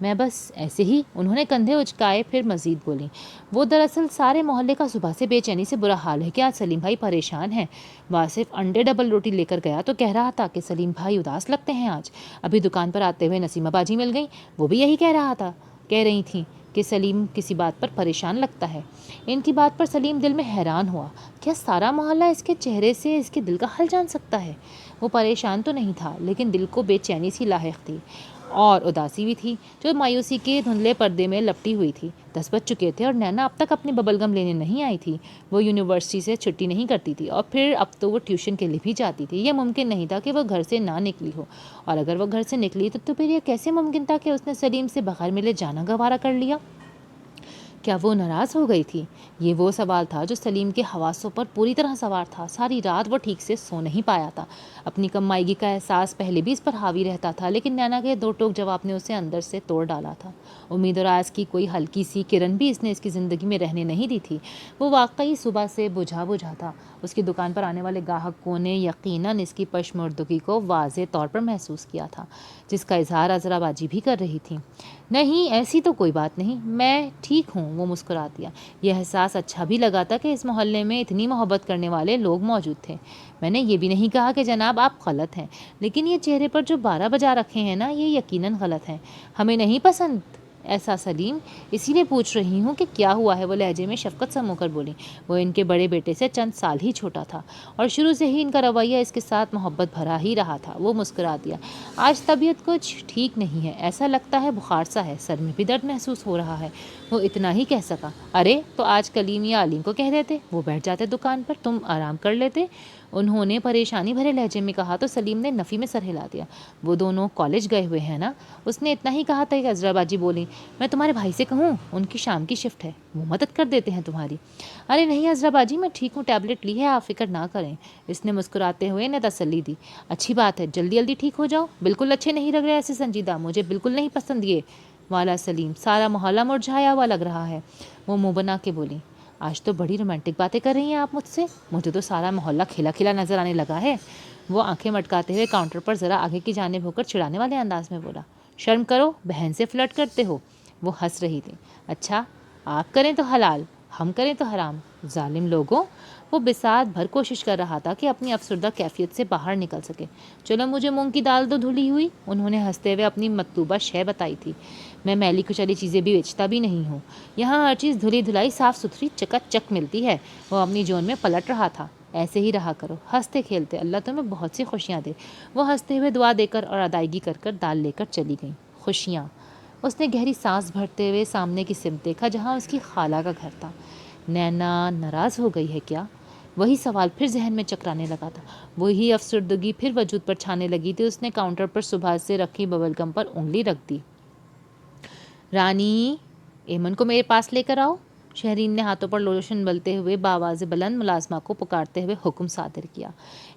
میں بس ایسے ہی، انہوں نے کندھے اچکائے، پھر مزید بولیں، وہ دراصل سارے محلے کا صبح سے بے چینی سے برا حال ہے کہ آج سلیم بھائی پریشان ہیں۔ واصف انڈے ڈبل روٹی لے کر گیا تو کہہ رہا تھا کہ سلیم بھائی اداس لگتے ہیں آج۔ ابھی دکان پر آتے ہوئے نسیمہ باجی مل گئیں، وہ بھی یہی کہہ رہی تھیں کہ سلیم کسی بات پر پریشان لگتا ہے۔ ان کی بات پر سلیم دل میں حیران ہوا، کیا سارا محلہ اس کے چہرے سے اس کے دل کا حال جان سکتا ہے؟ وہ پریشان تو نہیں تھا، لیکن دل کو بے چینی سی لاحق تھی اور اداسی بھی تھی جو مایوسی کے دھندلے پردے میں لپٹی ہوئی تھی۔ 10 بج چکے تھے اور نینا اب تک اپنی ببل گم لینے نہیں آئی تھی۔ وہ یونیورسٹی سے چھٹی نہیں کرتی تھی اور پھر اب تو وہ ٹیوشن کے لیے بھی جاتی تھی۔ یہ ممکن نہیں تھا کہ وہ گھر سے نہ نکلی ہو، اور اگر وہ گھر سے نکلی تو پھر یہ کیسے ممکن تھا کہ اس نے سلیم سے بغیر ملے جانا گوارا کر لیا؟ کیا وہ ناراض ہو گئی تھی؟ یہ وہ سوال تھا جو سلیم کے حواسوں پر پوری طرح سوار تھا۔ ساری رات وہ ٹھیک سے سو نہیں پایا تھا۔ اپنی کمائیگی کا احساس پہلے بھی اس پر حاوی رہتا تھا، لیکن نینا کے دو ٹوک جواب نے اسے اندر سے توڑ ڈالا تھا۔ امید اور آس کی کوئی ہلکی سی کرن بھی اس نے اس کی زندگی میں رہنے نہیں دی تھی۔ وہ واقعی صبح سے بجھا تھا۔ اس کی دکان پر آنے والے گاہکوں نے یقیناً اس کی پشمردگی کو واضح طور پر محسوس کیا تھا، جس کا اظہار عذرا باجی بھی کر رہی تھی۔ نہیں، ایسی تو کوئی بات نہیں، میں ٹھیک ہوں، وہ مسکرا دیا۔ یہ احساس اچھا بھی لگا تھا کہ اس محلے میں اتنی محبت کرنے والے لوگ موجود تھے۔ میں نے یہ بھی نہیں کہا کہ جناب آپ غلط ہیں، لیکن یہ چہرے پر جو 12 بجا رکھے ہیں نا، یہ یقیناً غلط ہیں۔ ہمیں نہیں پسند ایسا سلیم، اسی لیے پوچھ رہی ہوں کہ کیا ہوا ہے، وہ لہجے میں شفقت سمو کر بولی۔ وہ ان کے بڑے بیٹے سے چند سال ہی چھوٹا تھا اور شروع سے ہی ان کا رویہ اس کے ساتھ محبت بھرا ہی رہا تھا۔ وہ مسکرا دیا۔ آج طبیعت کچھ ٹھیک نہیں ہے، ایسا لگتا ہے بخار سا ہے، سر میں بھی درد محسوس ہو رہا ہے۔ وہ اتنا ہی کہہ سکا۔ ارے تو آج کلیم یا علیم کو کہہ دیتے، وہ بیٹھ جاتے دکان پر، تم آرام کر لیتے، انہوں نے پریشانی بھرے لہجے میں کہا تو سلیم نے نفی میں سر ہلا دیا۔ وہ دونوں کالج گئے ہوئے ہیں نا؟ اس نے اتنا ہی کہا تھا کہ عذرا باجی بولی، میں تمہارے بھائی سے کہوں، ان کی شام کی شفٹ ہے، وہ مدد کر دیتے ہیں تمہاری۔ ارے نہیں عذرا باجی، میں ٹھیک ہوں، ٹیبلٹ لی ہے، آپ فکر نہ کریں، اس نے مسکراتے ہوئے انہیں تسلی دی۔ اچھی بات ہے، جلدی جلدی ٹھیک ہو جاؤ، بالکل اچھے نہیں لگ رہے ایسے سنجیدہ، مجھے بالکل نہیں پسند یہ والا سلیم، سارا محلہ مرجھایا ہوا لگ رہا ہے۔ وہ منہ بنا کے بولی، آج تو بڑی رومانٹک باتیں کر رہی ہیں آپ مجھ سے، مجھے تو سارا محلہ کھلا کھلا نظر آنے لگا ہے۔ وہ آنکھیں مٹکاتے ہوئے کاؤنٹر پر ذرا آگے کی جانب ہو کر چڑھانے والے انداز میں بولا، شرم کرو، بہن سے فلرٹ کرتے ہو۔ وہ ہنس رہی تھی۔ اچھا، آپ کریں تو حلال، ہم کریں تو حرام، ظالم لوگوں۔ وہ بساط بھر کوشش کر رہا تھا کہ اپنی افسردہ کیفیت سے باہر نکل سکے۔ چلو مجھے مونگ کی دال دو دھلی ہوئی، انہوں نے ہنستے ہوئے اپنی مطلوبہ شے بتائی تھی۔ میں میلی کچلی چیزیں بھی بیچتا بھی نہیں ہوں، یہاں ہر چیز دھلی دھلائی صاف ستھری چکا چک ملتی ہے۔ وہ اپنی جون میں پلٹ رہا تھا۔ ایسے ہی رہا کرو، ہنستے کھیلتے، اللہ تمہیں بہت سی خوشیاں دے۔ وہ ہنستے ہوئے دعا دے کر اور ادائیگی کر کر دال لے کر چلی گئیں۔ خوشیاں؟ اس نے گہری سانس بھرتے ہوئے سامنے کی سمت دیکھا جہاں اس کی خالہ کا گھر تھا۔ نینا ناراض ہو گئی ہے کیا؟ وہی سوال پھر ذہن میں چکرانے لگا تھا، وہی افسردگی پھر وجود پر چھانے لگی تھی۔ اس نے کاؤنٹر پر صبح سے رکھی ببل گم پر انگلی رکھ دی۔ رانی، ایمن کو میرے پاس لے کر آؤ، شہرین نے ہاتھوں پر لوشن ملتے ہوئے بآواز بلند ملازمہ کو پکارتے ہوئے حکم صادر کیا۔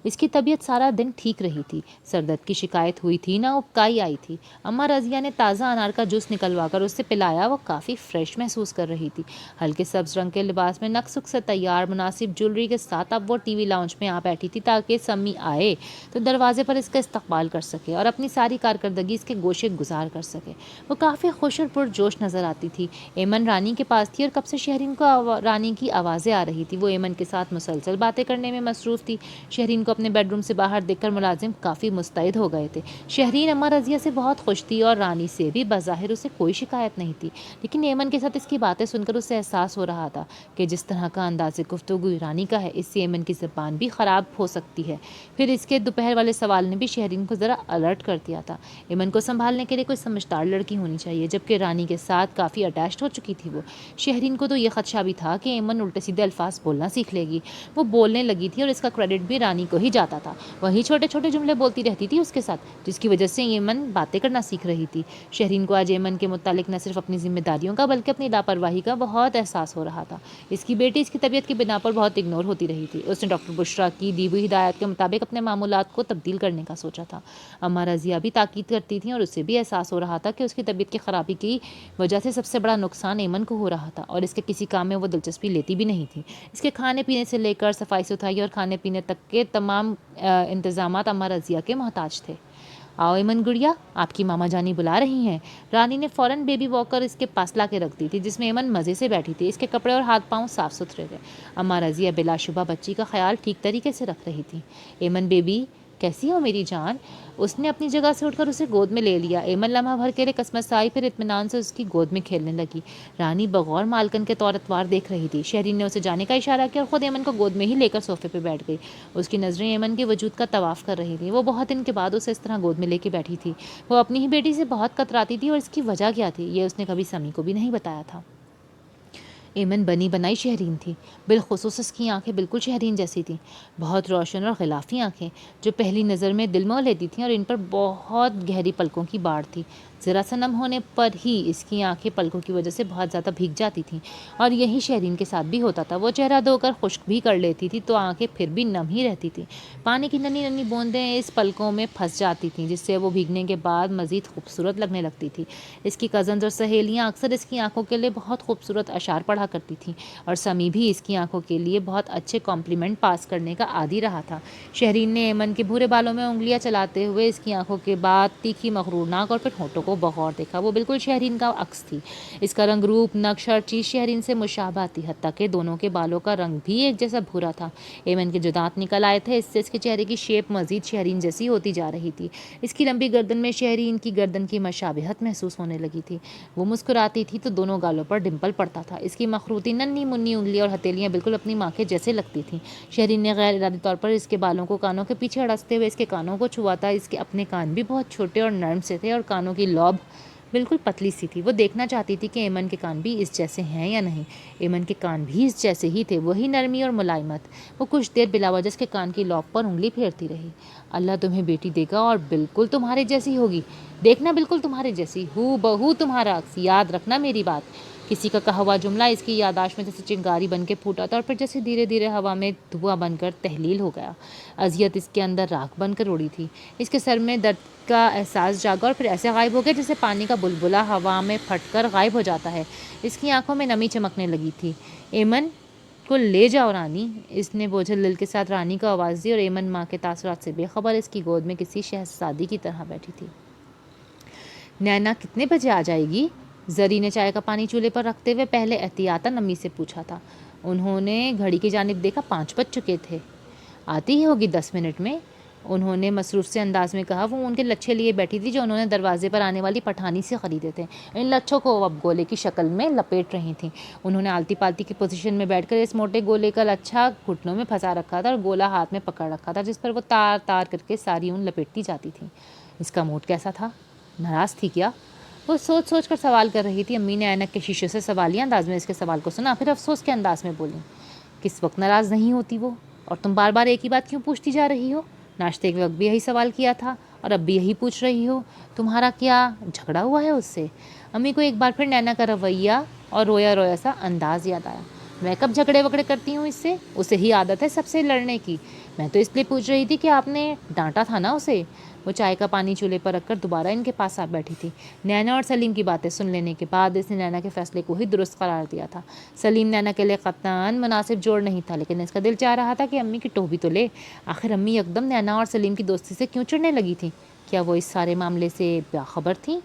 اس کی طبیعت سارا دن ٹھیک رہی تھی، سر درد کی شکایت ہوئی تھی نہ ابکائی آئی تھی۔ اماں رضیہ نے تازہ انار کا جوس نکلوا کر اسے پلایا، وہ کافی فریش محسوس کر رہی تھی۔ ہلکے سبز رنگ کے لباس میں نک سک سے تیار مناسب جولری کے ساتھ اب وہ ٹی وی لاؤنج میں آ بیٹھی تھی تاکہ سمی آئے تو دروازے پر اس کا استقبال کر سکے اور اپنی ساری کارکردگی اس کے گوشے گزار کر سکے۔ وہ کافی خوش اور پرجوش نظر آتی تھی۔ ایمن رانی کے پاس تھی اور کب سے شہرین کو رانی کی آوازیں آ رہی تھی۔ وہ ایمن کے ساتھ مسلسل باتیں کرنے میں مصروف تھی۔ شہرین کو اپنے بیڈ روم سے باہر دیکھ کر ملازم کافی مستعد ہو گئے تھے۔ شہرین اماں رضیہ سے بہت خوش تھی اور رانی سے بھی بظاہر اسے کوئی شکایت نہیں تھی، لیکن ایمن کے ساتھ اس کی باتیں سن کر اسے احساس ہو رہا تھا کہ جس طرح کا انداز گفتگو رانی کا ہے، اس سے ایمن کی زبان بھی خراب ہو سکتی ہے۔ پھر اس کے دوپہر والے سوال نے بھی شہرین کو ذرا الرٹ کر دیا تھا۔ ایمن کو سنبھالنے کے لیے کوئی سمجھدار لڑکی ہونی چاہیے، جبکہ رانی کے ساتھ کافی اٹیچڈ ہو چکی تھی وہ۔ شہرین کو تو یہ خدشہ بھی تھا کہ ایمن الٹے سیدھے الفاظ بولنا سیکھ لے گی۔ وہ بولنے لگی تھی اور اس کا کریڈٹ بھی رانی کو ہی جاتا تھا، وہی چھوٹے چھوٹے جملے بولتی رہتی تھی اس کے ساتھ، جس کی وجہ سے ایمن باتیں کرنا سیکھ رہی تھی۔ شہرین کو آج ایمن کے متعلق نہ صرف اپنی ذمہ داریوں کا بلکہ اپنی لاپرواہی کا بہت احساس ہو رہا تھا۔ اس کی بیٹی اس کی طبیعت کی بنا پر بہت اگنور ہوتی رہی تھی۔ اس نے ڈاکٹر بشرا کی دی ہوئی ہدایات کے مطابق اپنے معمولات کو تبدیل کرنے کا سوچا تھا۔ اماں رضیہ بھی تاکید کرتی تھیں اور اسے بھی احساس ہو رہا تھا کہ اس کی طبیعت کی خرابی کی وجہ سے سب سے بڑا نقصان ایمن کو ہو رہا تھا اور اس کے کسی کام میں وہ دلچسپی لیتی بھی نہیں تھی۔ اس کے کھانے پینے سے لے کر صفائی ستھرائی اور کھانے پینے تک کے تمام انتظامات اماں رضیہ کے محتاج تھے۔ آؤ ایمن گڑیا، آپ کی ماما جانی بلا رہی ہیں۔ رانی نے فوراً بیبی واکر اس کے پاس لا کے رکھ دی تھی، جس میں ایمن مزے سے بیٹھی تھی۔ اس کے کپڑے اور ہاتھ پاؤں صاف ستھرے تھے۔ اماں رضیہ بلا شبہ بچی کا خیال ٹھیک طریقے سے رکھ رہی تھی۔ ایمن بیبی کیسی ہو میری جان؟ اس نے اپنی جگہ سے اٹھ کر اسے گود میں لے لیا۔ ایمن لمحہ بھر کے لیے کسمسائی، پھر اطمینان سے اس کی گود میں کھیلنے لگی۔ رانی بغور مالکن کے طور اتوار دیکھ رہی تھی۔ شہرین نے اسے جانے کا اشارہ کیا اور خود ایمن کو گود میں ہی لے کر صوفے پہ بیٹھ گئی۔ اس کی نظریں ایمن کے وجود کا طواف کر رہی تھیں۔ وہ بہت دن کے بعد اسے اس طرح گود میں لے کے بیٹھی تھی۔ وہ اپنی ہی بیٹی سے بہت کتراتی تھی اور اس کی وجہ کیا تھی یہ اس نے کبھی سمی کو بھی نہیں بتایا تھا۔ ایمن بنی بنائی شہرین تھی، بالخصوص اس کی آنکھیں بالکل شہرین جیسی تھیں، بہت روشن اور غلافی آنکھیں جو پہلی نظر میں دل موہ لیتی تھیں، اور ان پر بہت گہری پلکوں کی باڑ تھی۔ ذرا سا نم ہونے پر ہی اس کی آنکھیں پلکوں کی وجہ سے بہت زیادہ بھیگ جاتی تھیں، اور یہی شہرین کے ساتھ بھی ہوتا تھا۔ وہ چہرہ دھو کر خشک بھی کر لیتی تھی تو آنکھیں پھر بھی نم ہی رہتی تھیں۔ پانی کی ننھی ننھی بوندیں اس پلکوں میں پھنس جاتی تھیں، جس سے وہ بھیگنے کے بعد مزید خوبصورت لگنے لگتی تھی۔ اس کی کزنز اور سہیلیاں اکثر اس کی آنکھوں کے لیے بہت خوبصورت اشعار پڑھا کرتی تھیں، اور سمی بھی اس کی آنکھوں کے لیے بہت اچھے کمپلیمنٹ پاس کرنے کا عادی رہا تھا۔ شہرین نے ایمن کے بھورے بالوں میں انگلیاں چلاتے ہوئے اس کی آنکھوں کے بعد تیکھی مغرور ناک اور پھر ہونٹوں کو بغور دیکھا۔ وہ بالکل شہرین کا عکس تھی۔ اس کا رنگ، روپ، نقش، ہر چیز شہرین سے مشابہ تھی، حتیٰ کہ دونوں کے بالوں کا رنگ بھی ایک جیسا بھورا تھا۔ ایمن کے جو دانت نکل آئے تھے، اس سے اس کے چہرے کی شیپ مزید شہرین جیسی ہوتی جا رہی تھی۔ اس کی لمبی گردن میں شہرین کی گردن کی مشابہت محسوس ہونے لگی تھی۔ وہ مسکراتی تھی تو دونوں گالوں پر ڈمپل پڑتا تھا۔ اس کی مخروطی ننھی منھی انگلیاں اور ہتھیلیاں بالکل اپنی ماں کے جیسے لگتی تھیں۔ شہرین نے غیر ارادی طور پر اس کے بالوں کو کانوں کے پیچھے اڑستے ہوئے اس کے کانوں کو چھوا تھا۔ اس کے اپنے کان بھی بہت چھوٹے اور نرم سے تھے، اور کانوں کی لوب بالکل پتلی سی تھی۔ وہ دیکھنا چاہتی تھی کہ ایمن کے کان بھی اس جیسے ہیں یا نہیں۔ ایمن کے کان بھی اس جیسے ہی تھے، وہی نرمی اور ملائمت۔ وہ کچھ دیر بلا وجہ اس کے کان کی لوب پر انگلی پھیرتی رہی۔ اللہ تمہیں بیٹی دے گا اور بالکل تمہارے جیسی ہوگی، دیکھنا بالکل تمہارے جیسی، ہو بہو تمہارا عکس، یاد رکھنا میری بات۔ کسی کا کہا ہوا جملہ اس کی یادداشت میں جیسے چنگاری بن کے پھوٹا تھا، اور پھر جیسے دھیرے دھیرے ہوا میں دھواں بن کر تحلیل ہو گیا۔ اذیت اس کے اندر راکھ بن کر اڑی تھی۔ اس کے سر میں درد کا احساس جاگا اور پھر ایسے غائب ہو گیا جیسے پانی کا بلبلہ ہوا میں پھٹ کر غائب ہو جاتا ہے۔ اس کی آنکھوں میں نمی چمکنے لگی تھی۔ ایمن کو لے جاؤ رانی، اس نے بوجھل دل کے ساتھ رانی کو آواز دی، اور ایمن ماں کے تاثرات سے بے خبر اس کی گود میں کسی شہزادی کی طرح بیٹھی تھی۔ نینا کتنے بجے آ جائے گی؟ زری نے چائے کا پانی چولہے پر رکھتے ہوئے پہلے احتیاطاً امی سے پوچھا تھا۔ انہوں نے گھڑی کی جانب دیکھا، 5 بج چکے تھے۔ آتی ہی ہوگی 10 منٹ میں، انہوں نے مصروف سے انداز میں کہا۔ وہ ان کے لچھے لیے بیٹھی تھی جو انہوں نے دروازے پر آنے والی پٹھانی سے خریدے تھے۔ ان لچھوں کو وہ اب گولے کی شکل میں لپیٹ رہی تھیں۔ انہوں نے آلتی پالتی کی پوزیشن میں بیٹھ کر اس موٹے گولے کا لچھا گھٹنوں میں پھنسا رکھا تھا، اور گولا ہاتھ میں پکڑ رکھا تھا، جس پر وہ تار تار کر کے ساری اون لپیٹتی جاتی تھیں۔ اس کا موڈ کیسا تھا؟ ناراض تھی کیا؟ وہ سوچ سوچ کر سوال کر رہی تھی۔ امی نے اینک کے شیشے سے سوالیہ انداز میں اس کے سوال کو سنا، پھر افسوس کے انداز میں بولی، کس وقت ناراض نہیں ہوتی وہ، اور تم بار بار ایک ہی بات کیوں پوچھتی جا رہی ہو؟ ناشتے کے وقت بھی یہی سوال کیا تھا اور اب بھی یہی پوچھ رہی ہو۔ تمہارا کیا جھگڑا ہوا ہے اس سے؟ امی کو ایک بار پھر نینا کا رویہ اور رویا رویا سا انداز یاد آیا۔ میں کب جھگڑے وگڑے کرتی ہوں اس سے؟ اسے ہی عادت ہے سب سے لڑنے کی۔ میں تو اس لیے پوچھ رہی تھی کہ آپ نے ڈانٹا تھا نا اسے۔ وہ چائے کا پانی چولہے پر رکھ کر دوبارہ ان کے پاس آ بیٹھی تھی۔ نینا اور سلیم کی باتیں سن لینے کے بعد اس نے نینا کے فیصلے کو ہی درست قرار دیا تھا۔ سلیم نینا کے لیے قطعاً مناسب جوڑ نہیں تھا، لیکن اس کا دل چاہ رہا تھا کہ امی کی ٹوہ بھی تو لے۔ آخر امی یکدم نینا اور سلیم کی دوستی سے کیوں چڑھنے لگی تھی؟ کیا وہ اس سارے معاملے سے باخبر تھیں؟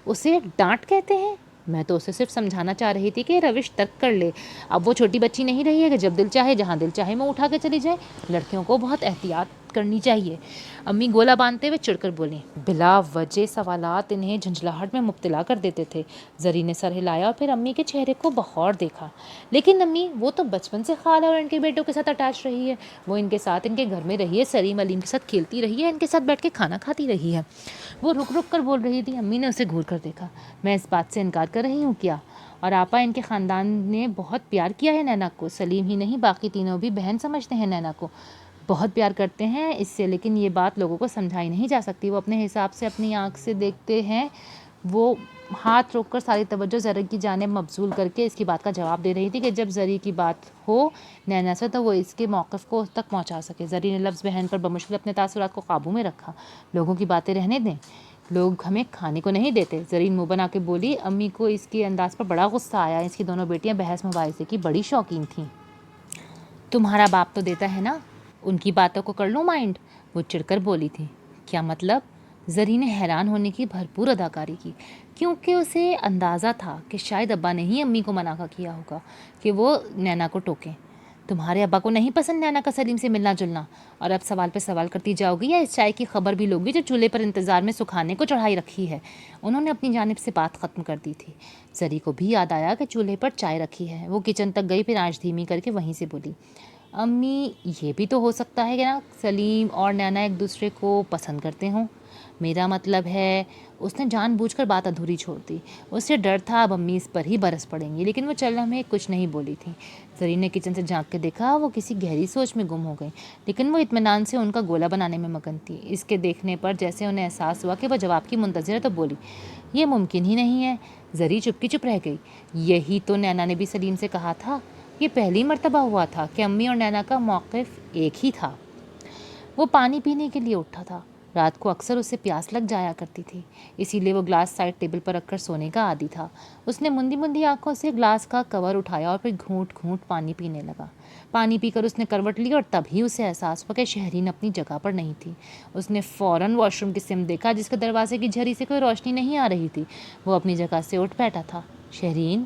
اسے ڈانٹ کہتے ہیں؟ میں تو اسے صرف سمجھانا چاہ رہی تھی کہ روش ترک کر لے۔ اب وہ چھوٹی بچی نہیں رہی ہے کہ جب دل چاہے جہاں دل چاہے منہ اٹھا کے چلی جائے۔ لڑکیوں کو بہت احتیاط کرنی چاہیے۔ امی گولا باندھتے ہوئے چڑھ کر بولیں، بلا وجہ سوالات انہیں جھنجھلاہٹ میں مبتلا کر دیتے تھے۔ زری نے سر ہلایا اور پھر امی کے چہرے کو بغور دیکھا۔ لیکن امی، وہ تو بچپن سے خالہ اور ان کے بیٹوں کے ساتھ اٹیچ رہی ہے۔ وہ ان کے ساتھ ان کے گھر میں رہی ہے، سلیم علیم کے ساتھ کھیلتی رہی ہے، ان کے ساتھ بیٹھ کے کھانا کھاتی رہی ہے۔ وہ رک رک کر بول رہی تھی۔ امی نے اسے گھور کر دیکھا۔ میں اس بات سے انکار کر رہی ہوں کیا؟ اور آپا، ان کے خاندان نے بہت پیار کیا ہے نینا کو۔ سلیم ہی نہیں، باقی تینوں بھی بہن سمجھتے ہیں نینا کو، بہت پیار کرتے ہیں اس سے، لیکن یہ بات لوگوں کو سمجھائی نہیں جا سکتی۔ وہ اپنے حساب سے اپنی آنکھ سے دیکھتے ہیں۔ وہ ہاتھ روک کر ساری توجہ زری کی جانب مبذول کر کے اس کی بات کا جواب دے رہی تھی کہ جب زری کی بات ہو نینا سے تو وہ اس کے موقف کو تک پہنچا سکے۔ زری نے لفظ بہن پر بمشکل اپنے تاثرات کو قابو میں رکھا۔ لوگوں کی باتیں رہنے دیں، لوگ ہمیں کھانے کو نہیں دیتے۔ زرین منہ بنا کے بولی۔ امی کو اس کے انداز پر بڑا غصہ آیا۔ اس کی دونوں بیٹیاں بحث مباحثے کی بڑی شوقین تھیں۔ تمہارا باپ تو دیتا ہے نا، ان کی باتوں کو کر لوں مائنڈ، وہ چڑھ کر بولی تھی۔ کیا مطلب؟ زری نے حیران ہونے کی بھرپور اداکاری کی، کیونکہ اسے اندازہ تھا کہ شاید ابا نے ہی امی کو منع کیا ہوگا کہ وہ نینا کو ٹوکیں۔ تمہارے ابا کو نہیں پسند نینا کا سلیم سے ملنا جلنا، اور اب سوال پہ سوال کرتی جاؤ گی یا اس چائے کی خبر بھی لوگی جو چولہے پر انتظار میں سکھانے کو چڑھائی رکھی ہے؟ انہوں نے اپنی جانب سے بات ختم کر دی تھی۔ زری کو بھی یاد آیا کہ چولہے پر چائے رکھی ہے۔ وہ کچن تک گئی، پھر آنچ دھیمی کر کے وہیں سے بولی، امی یہ بھی تو ہو سکتا ہے کہ نا سلیم اور نینا ایک دوسرے کو پسند کرتے ہوں۔ میرا مطلب ہے، اس نے جان بوجھ کر بات ادھوری چھوڑ دی۔ اسے ڈر تھا اب امی اس پر ہی برس پڑیں گی، لیکن وہ چل میں کچھ نہیں بولی تھی۔ زری نے کچن سے جھانک کے دیکھا، وہ کسی گہری سوچ میں گم ہو گئی، لیکن وہ اطمینان سے ان کا گولا بنانے میں مگن تھی۔ اس کے دیکھنے پر جیسے انہیں احساس ہوا کہ وہ جواب کی منتظر ہے تو بولی، یہ ممکن ہی نہیں ہے۔ زری چپ کی چپ رہ گئی۔ یہی تو نینا نے بھی سلیم سے کہا تھا۔ یہ پہلی مرتبہ ہوا تھا کہ امی اور نینا کا موقف ایک ہی تھا۔ وہ پانی پینے کے لیے اٹھا تھا۔ رات کو اکثر اسے پیاس لگ جایا کرتی تھی، اسی لیے وہ گلاس سائڈ ٹیبل پر رکھ کر سونے کا عادی تھا۔ اس نے مندی مندی آنکھوں سے گلاس کا کور اٹھایا اور پھر گھونٹ گھونٹ پانی پینے لگا۔ پانی پی کر اس نے کروٹ لی اور تبھی اسے احساس ہوا کہ شہرین اپنی جگہ پر نہیں تھی۔ اس نے فوراً واش روم کی سمت دیکھا، جس کے دروازے کی جھری سے کوئی روشنی نہیں آ رہی تھی۔ وہ اپنی جگہ سے اٹھ بیٹھا تھا۔ شہرین،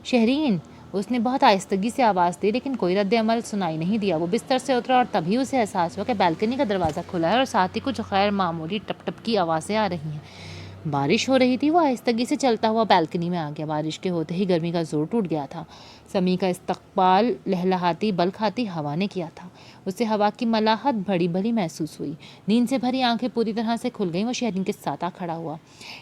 شہرین، اس نے بہت آہستگی سے آواز دی، لیکن کوئی رد عمل سنائی نہیں دیا۔ وہ بستر سے اترا اور تبھی اسے احساس ہوا کہ بالکنی کا دروازہ کھلا ہے اور ساتھ ہی کچھ غیر معمولی ٹپ ٹپ کی آوازیں آ رہی ہیں۔ بارش ہو رہی تھی۔ وہ آہستگی سے چلتا ہوا بالکنی میں آ گیا۔ بارش کے ہوتے ہی گرمی کا زور ٹوٹ گیا تھا۔ سمی کا استقبال لہلہاتی بل کھاتی ہوا نے کیا تھا۔ اسے ہوا کی ملاحت بڑی بڑی محسوس ہوئی۔ نیند سے بھری آنکھیں پوری طرح سے کھل گئیں۔ وہ شہرین کے ساتھ آ کھڑا ہوا۔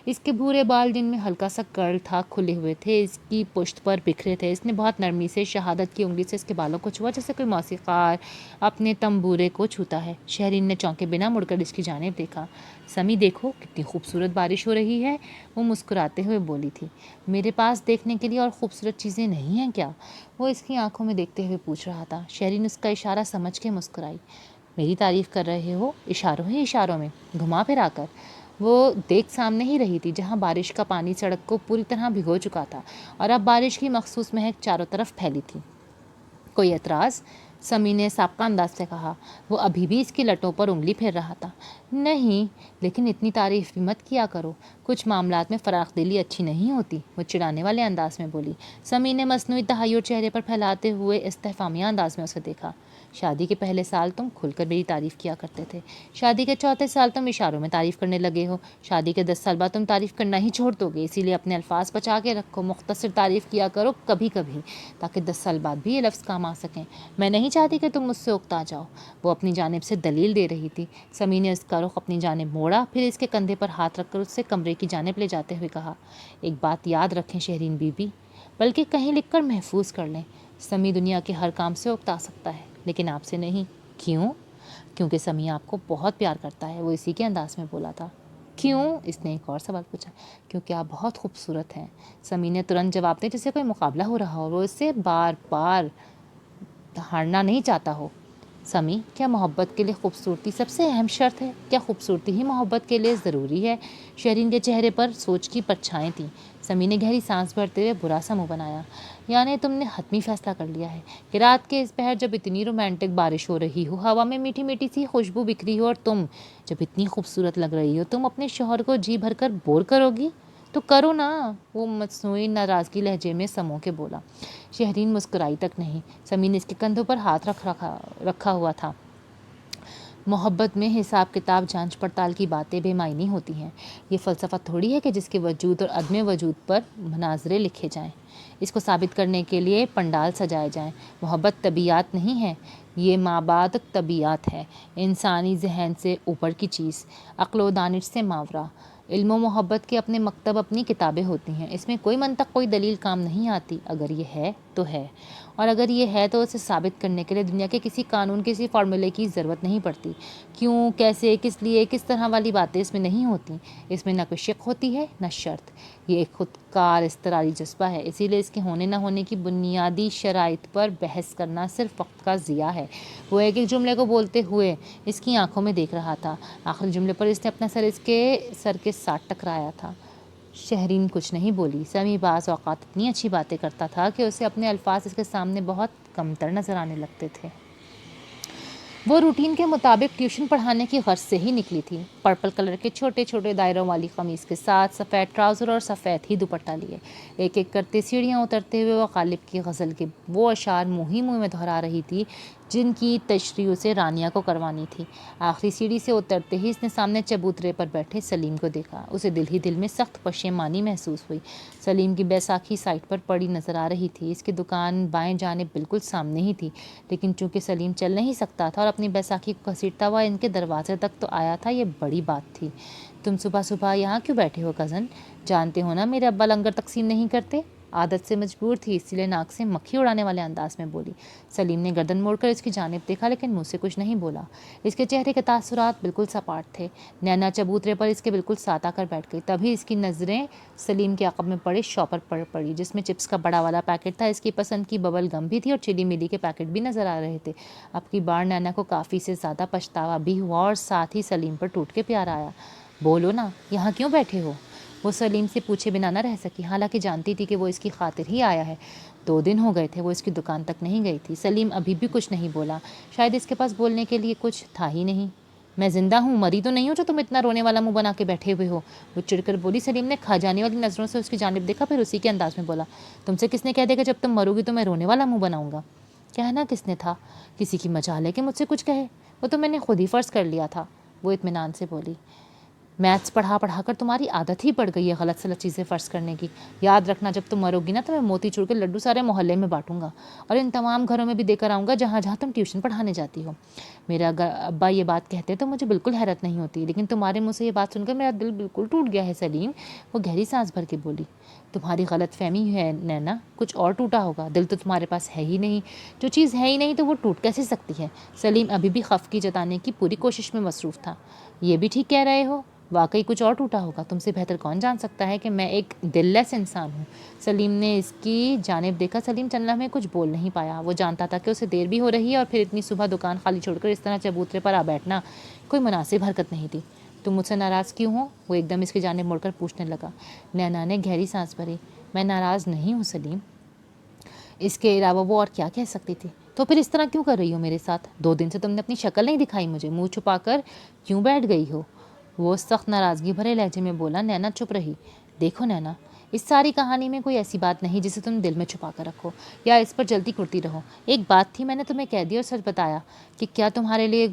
اس کے بھورے بال جن میں ہلکا سا کرل تھا کھلے ہوئے تھے، اس کی پشت پر بکھرے تھے۔ اس نے بہت نرمی سے شہادت کی انگلی سے اس کے بالوں کو چھوا، جیسے کوئی موسیقار اپنے تنبورے کو چھوتا ہے۔ شہرین نے چونکے بنا مڑ کر اس کی جانب دیکھا۔ سمی دیکھو کتنی خوبصورت بارش ہو رہی ہے، وہ مسکراتے ہوئے بولی تھی۔ میرے پاس دیکھنے کے لیے اور خوبصورت چیزیں نہیں ہیں کیا؟ وہ اس کی آنکھوں میں دیکھتے ہوئے پوچھ رہا تھا۔ شہرین اس کا اشارہ سمجھ کے مسکرائی۔ میری تعریف کر رہے ہو؟ اشاروں ہی اشاروں میں، گھما پھرا کر۔ وہ دیکھ سامنے ہی رہی تھی، جہاں بارش کا پانی سڑک کو پوری طرح بھگو چکا تھا اور اب بارش کی مخصوص مہک چاروں طرف پھیلی تھی۔ کوئی اعتراض؟ سمی نے سابقہ انداز سے کہا۔ وہ ابھی بھی اس کی لٹوں پر انگلی پھیر رہا تھا۔ نہیں، لیکن اتنی تعریف بھی مت کیا کرو، کچھ معاملات میں فراخ دلی اچھی نہیں ہوتی، وہ چڑھانے والے انداز میں بولی۔ سمی نے مصنوعی تحیر چہرے پر پھیلاتے ہوئے استفہامیہ انداز میں اسے دیکھا۔ شادی کے پہلے سال تم کھل کر میری تعریف کیا کرتے تھے، شادی کے چوتھے سال تم اشاروں میں تعریف کرنے لگے ہو، شادی کے 10 سال بعد تم تعریف کرنا ہی چھوڑ دو گے، اسی لیے اپنے الفاظ بچا کے رکھو، مختصر تعریف کیا کرو کبھی کبھی، تاکہ 10 سال بعد بھی یہ لفظ کام آ سکیں۔ میں نہیں چاہتی کہ تم مجھ سے اکتا جاؤ۔ وہ اپنی جانب سے دلیل دے رہی تھی۔ سمی نے اس کا رخ اپنی جانب موڑا، پھر اس کے کندھے پر ہاتھ رکھ کر اس سے کمرے کی جانب لے جاتے ہوئے کہا، ایک بات یاد رکھیں شہرین بی بی، بلکہ کہیں لکھ کر محفوظ کر لیں، سمی دنیا کے ہر کام سے اکتا سکتا ہے لیکن آپ سے نہیں۔ کیوں؟ کیونکہ سمی آپ کو بہت پیار کرتا ہے، وہ اسی کے انداز میں بولا تھا۔ کیوں؟ اس نے ایک اور سوال پوچھا۔ کیونکہ آپ بہت خوبصورت ہیں، سمی نے ترنت جواب دیا، جیسے کوئی مقابلہ ہو رہا ہو اور وہ اس سے بار بار ہارنا نہیں چاہتا ہو۔ سمی، کیا محبت کے لیے خوبصورتی سب سے اہم شرط ہے؟ کیا خوبصورتی ہی محبت کے لیے ضروری ہے؟ شہرین کے چہرے پر سوچ کی پرچھائیں تھیں۔ سمی نے گہری سانس بھرتے ہوئے برا سا منہ بنایا۔ یعنی تم نے حتمی فیصلہ کر لیا ہے کہ رات کے اس پہر جب اتنی رومانٹک بارش ہو رہی ہو، ہوا میں میٹھی میٹھی سی خوشبو بکھری ہو اور تم جب اتنی خوبصورت لگ رہی ہو، تم اپنے شوہر کو جی بھر کر بور کرو گی؟ تو کرو نا، وہ مصنوعی ناراضگی لہجے میں سمو کے بولا۔ شہرین مسکرائی تک نہیں۔ سمی نے اس کے کندھوں پر ہاتھ رکھا ہوا تھا۔ محبت میں حساب کتاب جانچ پڑتال کی باتیں بے معنی ہوتی ہیں۔ یہ فلسفہ تھوڑی ہے کہ جس کے وجود اور عدم وجود پر مناظرے لکھے جائیں، اس کو ثابت کرنے کے لیے پنڈال سجائے جائیں۔ محبت طبیعیات نہیں ہے، یہ مابعد طبیعیات ہے، انسانی ذہن سے اوپر کی چیز، عقل و دانش سے ماورا۔ علم و محبت کے اپنے مکتب، اپنی کتابیں ہوتی ہیں، اس میں کوئی منطق کوئی دلیل کام نہیں آتی۔ اگر یہ ہے تو ہے، اور اگر یہ ہے تو اسے ثابت کرنے کے لیے دنیا کے کسی قانون کسی فارمولے کی ضرورت نہیں پڑتی۔ کیوں، کیسے، کس لیے، کس طرح والی باتیں اس میں نہیں ہوتی۔ اس میں نہ کوئی شک ہوتی ہے نہ شرط، یہ ایک خود کار اضطراری جذبہ ہے، اسی لیے اس کے ہونے نہ ہونے کی بنیادی شرائط پر بحث کرنا صرف وقت کا ضیاع ہے۔ وہ ایک ایک جملے کو بولتے ہوئے اس کی آنکھوں میں دیکھ رہا تھا۔ آخری جملے پر اس نے اپنا سر اس کے سر کے ساتھ ٹکرایا تھا۔ شہرین کچھ نہیں بولی۔ سمی بعض اوقات اتنی اچھی باتیں کرتا تھا کہ اسے اپنے الفاظ اس کے سامنے بہت کمتر نظر آنے لگتے تھے۔ وہ روٹین کے مطابق ٹیوشن پڑھانے کی غرض سے ہی نکلی تھی، پرپل کلر کے چھوٹے چھوٹے دائروں والی قمیص کے ساتھ سفید ٹراؤزر اور سفید ہی دوپٹہ لیے۔ ایک ایک کرتے سیڑھیاں اترتے ہوئے وہ غالب کی غزل کے وہ اشعار منہ میں دہرا رہی تھی جن کی تشریح اسے رانیہ کو کروانی تھی۔ آخری سیڑھی سے اترتے ہی اس نے سامنے چبوترے پر بیٹھے سلیم کو دیکھا۔ اسے دل ہی دل میں سخت پشیمانی محسوس ہوئی۔ سلیم کی بیساکھی سائٹ پر پڑی نظر آ رہی تھی۔ اس کی دکان بائیں جانب بالکل سامنے ہی تھی، لیکن چونکہ سلیم چل نہیں سکتا تھا اور اپنی بیساکھی کو گھسیٹتا ہوا ان کے دروازے تک تو آیا تھا، یہ بڑی بات تھی۔ تم صبح صبح یہاں کیوں بیٹھے ہو کزن؟ جانتے ہو نا میرے ابا لنگر تقسیم نہیں کرتے۔ عادت سے مجبور تھی، اسی لیے ناک سے مکھی اڑانے والے انداز میں بولی۔ سلیم نے گردن موڑ کر اس کی جانب دیکھا، لیکن منہ سے کچھ نہیں بولا۔ اس کے چہرے کے تاثرات بالکل سپاٹ تھے۔ نینا چبوترے پر اس کے بالکل ساتھ آ کر بیٹھ گئی۔ تبھی اس کی نظریں سلیم کے عقب میں پڑے شاپر پر پڑی، جس میں چپس کا بڑا والا پیکٹ تھا۔ اس کی پسند کی ببل گم بھی تھی اور چلی ملی کے پیکٹ بھی نظر آ رہے تھے۔ اب کی بار نینا کو کافی سے زیادہ پچھتاوا بھی ہوا اور ساتھ ہی سلیم پر ٹوٹ کے پیار آیا۔ بولو نا، یہاں کیوں بیٹھے ہو؟ وہ سلیم سے پوچھے بنا نہ رہ سکی، حالانکہ جانتی تھی کہ وہ اس کی خاطر ہی آیا ہے۔ 2 دن ہو گئے تھے وہ اس کی دکان تک نہیں گئی تھی۔ سلیم ابھی بھی کچھ نہیں بولا، شاید اس کے پاس بولنے کے لیے کچھ تھا ہی نہیں۔ میں زندہ ہوں، مری تو نہیں ہوں جو تم اتنا رونے والا منہ بنا کے بیٹھے ہوئے ہو، وہ چڑ کر بولی۔ سلیم نے کھا جانے والی نظروں سے اس کی جانب دیکھا، پھر اسی کے انداز میں بولا، تم سے کس نے کہہ دیا کہ جب تم مرو گی تو میں رونے والا منہ بناؤں گا؟ کہنا کس نے تھا؟ کسی کی مجال ہے کہ مجھ سے کچھ کہے؟ وہ تو میں نے خود ہی فرض کر لیا تھا، وہ اطمینان سے بولی۔ میتھس پڑھا پڑھا کر تمہاری عادت ہی پڑ گئی ہے غلط سلط چیزیں فرض کرنے کی۔ یاد رکھنا، جب تم مرو گی نا تو میں موتی چور کے لڈو سارے محلے میں بانٹوں گا اور ان تمام گھروں میں بھی دے کر آؤں گا جہاں جہاں تم ٹیوشن پڑھانے جاتی ہو۔ میرا ابا یہ بات کہتے تو مجھے بالکل حیرت نہیں ہوتی، لیکن تمہارے منہ سے یہ بات سن کر میرا دل بالکل ٹوٹ گیا ہے سلیم، وہ گہری سانس بھر کے بولی۔ تمہاری غلط فہمی ہے نینا، کچھ اور ٹوٹا ہوگا، دل تو تمہارے پاس ہے ہی نہیں۔ جو چیز ہے ہی نہیں تو وہ ٹوٹ کیسے سکتی ہے؟ سلیم ابھی بھی خفگی جتانے کی پوری کوشش میں مصروف تھا۔ یہ بھی ٹھیک کہہ رہے ہو، واقعی کچھ اور ٹوٹا ہوگا، تم سے بہتر کون جان سکتا ہے کہ میں ایک دل لیس انسان ہوں۔ سلیم نے اس کی جانب دیکھا۔ سلیم چند لمحے کچھ بول نہیں پایا۔ وہ جانتا تھا کہ اسے دیر بھی ہو رہی ہے اور پھر اتنی صبح دکان خالی چھوڑ کر اس طرح چبوترے پر آ بیٹھنا کوئی مناسب حرکت نہیں تھی۔ تم مجھ سے ناراض کیوں ہو؟ وہ ایک دم اس کی جانب مڑ کر پوچھنے لگا۔ نینا نے گہری سانس بھری۔ میں ناراض نہیں ہوں سلیم، اس کے علاوہ وہ اور کیا کہہ سکتی تھی؟ تو پھر اس طرح کیوں کر رہی ہو میرے ساتھ؟ 2 دن سے تم نے اپنی شکل نہیں دکھائی مجھے، منہ چھپا کر کیوں بیٹھ گئی ہو؟ وہ سخت ناراضگی بھرے لہجے میں بولا۔ نینا چپ رہی۔ دیکھو نینا، اس ساری کہانی میں کوئی ایسی بات نہیں جسے تم دل میں چھپا کر رکھو یا اس پر جلتی کرتی رہو۔ ایک بات تھی، میں نے تمہیں کہہ دی اور سچ بتایا کہ کیا تمہارے لیے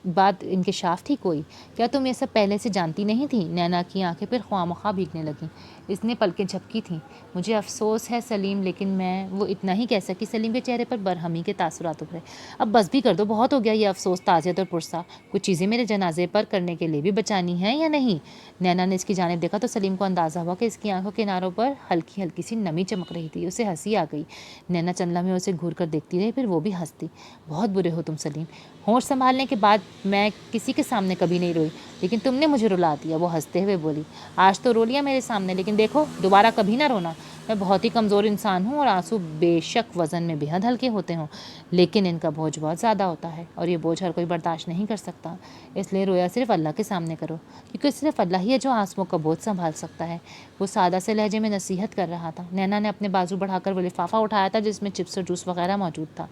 بات انکشاف تھی کوئی؟ کیا تم یہ سب پہلے سے جانتی نہیں تھی؟ نینا کی آنکھیں پھر خواہ مخواہ بھیگنے لگیں۔ اس نے پلکیں جھپکی تھیں۔ مجھے افسوس ہے سلیم، لیکن میں وہ اتنا ہی کہہ سکی۔ سلیم کے چہرے پر برہمی کے تاثرات ابھرے۔ اب بس بھی کر دو، بہت ہو گیا یہ افسوس، تعزیت اور پرسہ۔ کچھ چیزیں میرے جنازے پر کرنے کے لیے بھی بچانی ہیں یا نہیں؟ نینا نے اس کی جانب دیکھا تو سلیم کو اندازہ ہوا کہ اس کی آنکھوں کے کناروں پر ہلکی ہلکی سی نمی چمک رہی تھی۔ اسے ہنسی آ گئی۔ نینا چند لمحے اسے گھور کر دیکھتی رہی، پھر وہ بھی ہنس دی۔ بہت برے ہو تم سلیم، ہوش سنبھالنے کے بعد میں کسی کے سامنے کبھی نہیں روئی، لیکن تم نے مجھے رلا دیا، وہ ہنستے ہوئے بولی۔ آج تو رو لیا میرے سامنے، لیکن دیکھو دوبارہ کبھی نہ رونا۔ میں بہت ہی کمزور انسان ہوں اور آنسو بے شک وزن میں بے حد ہلکے ہوتے ہوں، لیکن ان کا بوجھ بہت زیادہ ہوتا ہے اور یہ بوجھ ہر کوئی برداشت نہیں کر سکتا۔ اس لیے رویا صرف اللہ کے سامنے کرو، کیونکہ صرف اللہ ہی ہے جو آنسوؤں کا بوجھ سنبھال سکتا ہے۔ وہ سادہ سے لہجے میں نصیحت کر رہا تھا۔ نینا نے اپنے بازو بڑھا کر وہ لفافہ اٹھایا تھا جس میں چپس اور جوس وغیرہ موجود تھا،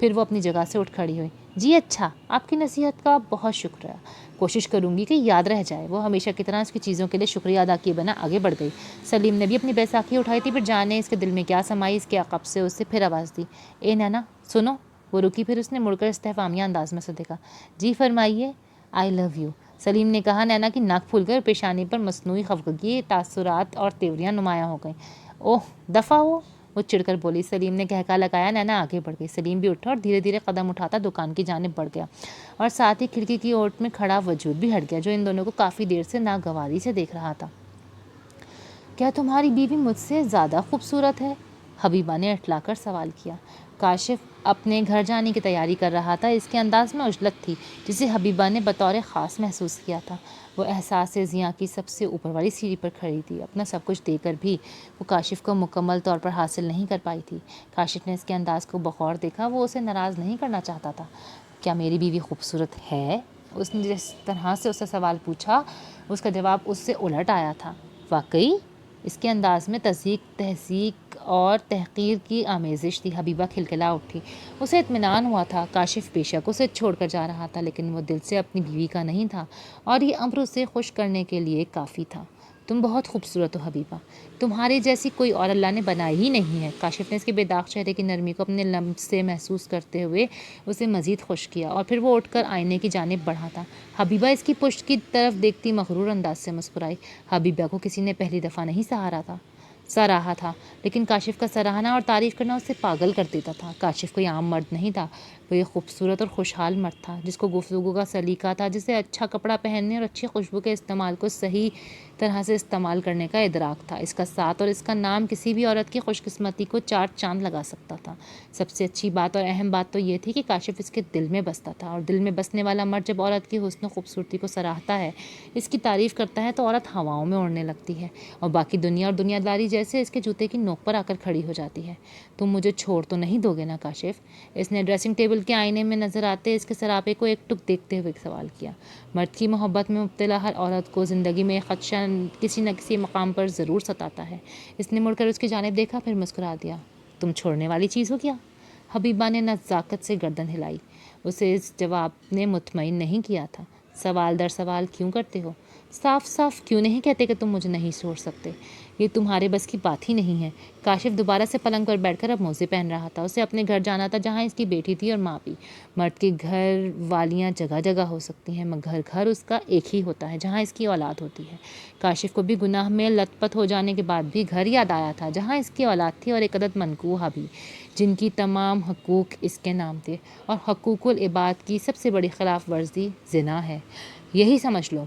پھر وہ اپنی جگہ سے اٹھ کھڑی ہوئی۔ جی اچھا، آپ کی نصیحت کا بہت شکریہ، کوشش کروں گی کہ یاد رہ جائے۔ وہ ہمیشہ کی طرح اس کی چیزوں کے لیے شکریہ ادا کیے بنا آگے بڑھ گئی۔ سلیم نے بھی اپنی بیساکھی اٹھائی تھی، پھر جانے اس کے دل میں کیا سمائی، اس کے عقب سے اسے پھر آواز دی، اے نینا سنو۔ وہ رکی، پھر اس نے مڑ کر استفہامیہ انداز میں سے دیکھا۔ جی فرمائیے۔ آئی لو یو، سلیم نے کہا۔ نینا کی ناک پھول کر پیشانی پر مصنوعی خفگی، تاثرات اور تیوریاں نمایاں ہو گئیں۔ اوہ دفع ہو، وہ چڑ کر بولی۔ سلیم نے کہکا لگایا۔ نینا آگے بڑھ گئی۔ سلیم بھی اٹھا اور دھیرے دھیرے قدم اٹھاتا دکان کی جانب بڑھ گیا اور ساتھ ہی کھڑکی کی اوٹ میں کھڑا وجود بھی ہٹ گیا جو ان دونوں کو کافی دیر سے ناگواری سے دیکھ رہا تھا۔ کیا تمہاری بیوی مجھ سے زیادہ خوبصورت ہے؟ حبیبہ نے اٹھلا کر سوال کیا۔ کاشف اپنے گھر جانے کی تیاری کر رہا تھا۔ اس کے انداز میں عجلت تھی جسے حبیبہ نے بطور خاص محسوس کیا تھا۔ وہ احساس زیاں کی سب سے اوپر والی سیڑھی پر کھڑی تھی۔ اپنا سب کچھ دے کر بھی وہ کاشف کو مکمل طور پر حاصل نہیں کر پائی تھی۔ کاشف نے اس کے انداز کو بغور دیکھا۔ وہ اسے ناراض نہیں کرنا چاہتا تھا۔ کیا میری بیوی خوبصورت ہے؟ اس نے جس طرح سے اسے سوال پوچھا، اس کا جواب اس سے الٹ آیا تھا۔ واقعی؟ اس کے انداز میں تہذیب اور تحقیر کی آمیزش تھی۔ حبیبہ کھلکھلا اٹھی۔ اسے اطمینان ہوا تھا کاشف بے شک اسے چھوڑ کر جا رہا تھا، لیکن وہ دل سے اپنی بیوی کا نہیں تھا، اور یہ امر اسے خوش کرنے کے لیے کافی تھا۔ تم بہت خوبصورت ہو حبیبہ، تمہاری جیسی کوئی اور اللہ نے بنائی ہی نہیں ہے۔ کاشف نے اس کے بے داغ چہرے کی نرمی کو اپنے لمس سے محسوس کرتے ہوئے اسے مزید خوش کیا، اور پھر وہ اٹھ کر آئینے کی جانب بڑھا تھا۔ حبیبہ اس کی پشت کی طرف دیکھتی مغرور انداز سے مسکرائی۔ حبیبہ کو کسی نے پہلی دفعہ نہیں سراہا تھا، لیکن کاشف کا سراہنا اور تعریف کرنا اسے پاگل کر دیتا تھا۔ کاشف کوئی عام مرد نہیں تھا، وہ ایک خوبصورت اور خوشحال مرد تھا، جس کو گفتگو کا سلیقہ تھا، جسے اچھا کپڑا پہننے اور اچھی خوشبو کے استعمال کو صحیح طرح سے استعمال کرنے کا ادراک تھا۔ اس کا ساتھ اور اس کا نام کسی بھی عورت کی خوش قسمتی کو 4 چاند لگا سکتا تھا۔ سب سے اچھی بات اور اہم بات تو یہ تھی کہ کاشف اس کے دل میں بستا تھا، اور دل میں بسنے والا مرد جب عورت کی حسن و خوبصورتی کو سراہتا ہے، اس کی تعریف کرتا ہے، تو عورت ہواؤں میں اڑنے لگتی ہے، اور باقی دنیا اور دنیا داری جیسے اس کے جوتے کی نوک پر آ کر کھڑی ہو جاتی ہے۔ تم مجھے چھوڑ تو نہیں دو گے نا کاشف؟ اس نے ڈریسنگ ٹیبل کے آئینے میں نظر آتے اس کے سراپے کو ایک ٹک دیکھتے ہوئے سوال کیا۔ مرد کی محبت میں مبتلا ہر عورت کو زندگی میں خدشہ کسی نہ کسی مقام پر ضرور ستاتا ہے۔ اس نے مڑ کر اس کی جانب دیکھا، پھر مسکرا دیا۔ تم چھوڑنے والی چیز ہو کیا؟ حبیبہ نے نزاکت سے گردن ہلائی۔ اسے اس جواب نے مطمئن نہیں کیا تھا۔ سوال در سوال کیوں کرتے ہو؟ صاف صاف کیوں نہیں کہتے کہ تم مجھے نہیں چھوڑ سکتے؟ یہ تمہارے بس کی بات ہی نہیں ہے۔ کاشف دوبارہ سے پلنگ پر بیٹھ کر اب موزے پہن رہا تھا۔ اسے اپنے گھر جانا تھا، جہاں اس کی بیٹی تھی اور ماں بھی۔ مرد کے گھر والیاں جگہ جگہ ہو سکتی ہیں، مگر گھر اس کا ایک ہی ہوتا ہے، جہاں اس کی اولاد ہوتی ہے۔ کاشف کو بھی گناہ میں لت پت ہو جانے کے بعد بھی گھر یاد آیا تھا، جہاں اس کی اولاد تھی، اور ایک عدد منکوحہ بھی، جن کی تمام حقوق اس کے نام تھے، اور حقوق العباد کی سب سے بڑی خلاف ورزی زنا ہے، یہی سمجھ لو۔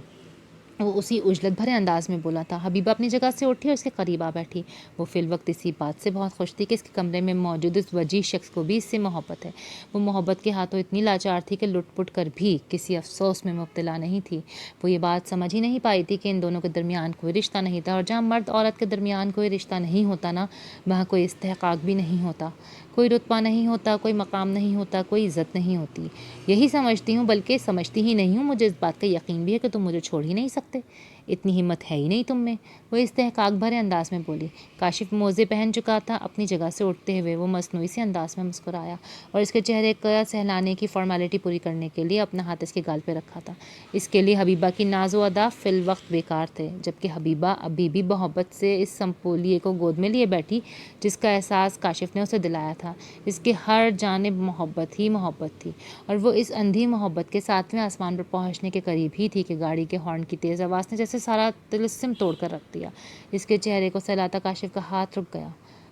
وہ اسی عجلت بھرے انداز میں بولا تھا۔ حبیبہ اپنی جگہ سے اٹھی اور اس کے قریب آ بیٹھی۔ وہ فی الوقت اسی بات سے بہت خوش تھی کہ اس کے کمرے میں موجود اس وجیح شخص کو بھی اس سے محبت ہے۔ وہ محبت کے ہاتھوں اتنی لاچار تھی کہ لٹ پٹ کر بھی کسی افسوس میں مبتلا نہیں تھی۔ وہ یہ بات سمجھ ہی نہیں پائی تھی کہ ان دونوں کے درمیان کوئی رشتہ نہیں تھا، اور جہاں مرد عورت کے درمیان کوئی رشتہ نہیں ہوتا نا، وہاں کوئی استحقاق بھی نہیں ہوتا، کوئی رتبہ نہیں ہوتا، کوئی مقام نہیں ہوتا، کوئی عزت نہیں ہوتی۔ یہی سمجھتی ہوں، بلکہ سمجھتی ہی نہیں ہوں، مجھے اس بات کا یقین بھی ہے کہ تم مجھے چھوڑ ہی نہیں سکتے۔ اتنی ہمت ہے ہی نہیں تم میں، وہ استحقاق بھرے انداز میں بولی۔ کاشف موزے پہن چکا تھا۔ اپنی جگہ سے اٹھتے ہوئے وہ مصنوعی سے انداز میں مسکرایا، اور اس کے چہرے کا سہلانے کی فارمیلٹی پوری کرنے کے لیے اپنا ہاتھ اس کے گال پہ رکھا تھا۔ اس کے لیے حبیبہ کی ناز و ادا فی الوقت بیکار تھے، جبکہ حبیبہ ابھی بھی محبت سے اس سنپولیے کو گود میں لیے بیٹھی، جس کا احساس کاشف نے اسے دلایا تھا۔ اس کے ہر جانب محبت ہی محبت تھی، اور وہ اس اندھی محبت کے 7ویں آسمان پر پہنچنے کے قریب ہی تھی کہ گاڑی کے ہارن کی تیز آواز نے جیسے سارا طلسم توڑ کر رکھ دیا۔ اس کے چہرے کو سہلاتا کاشف کا ہاتھ رک گیا۔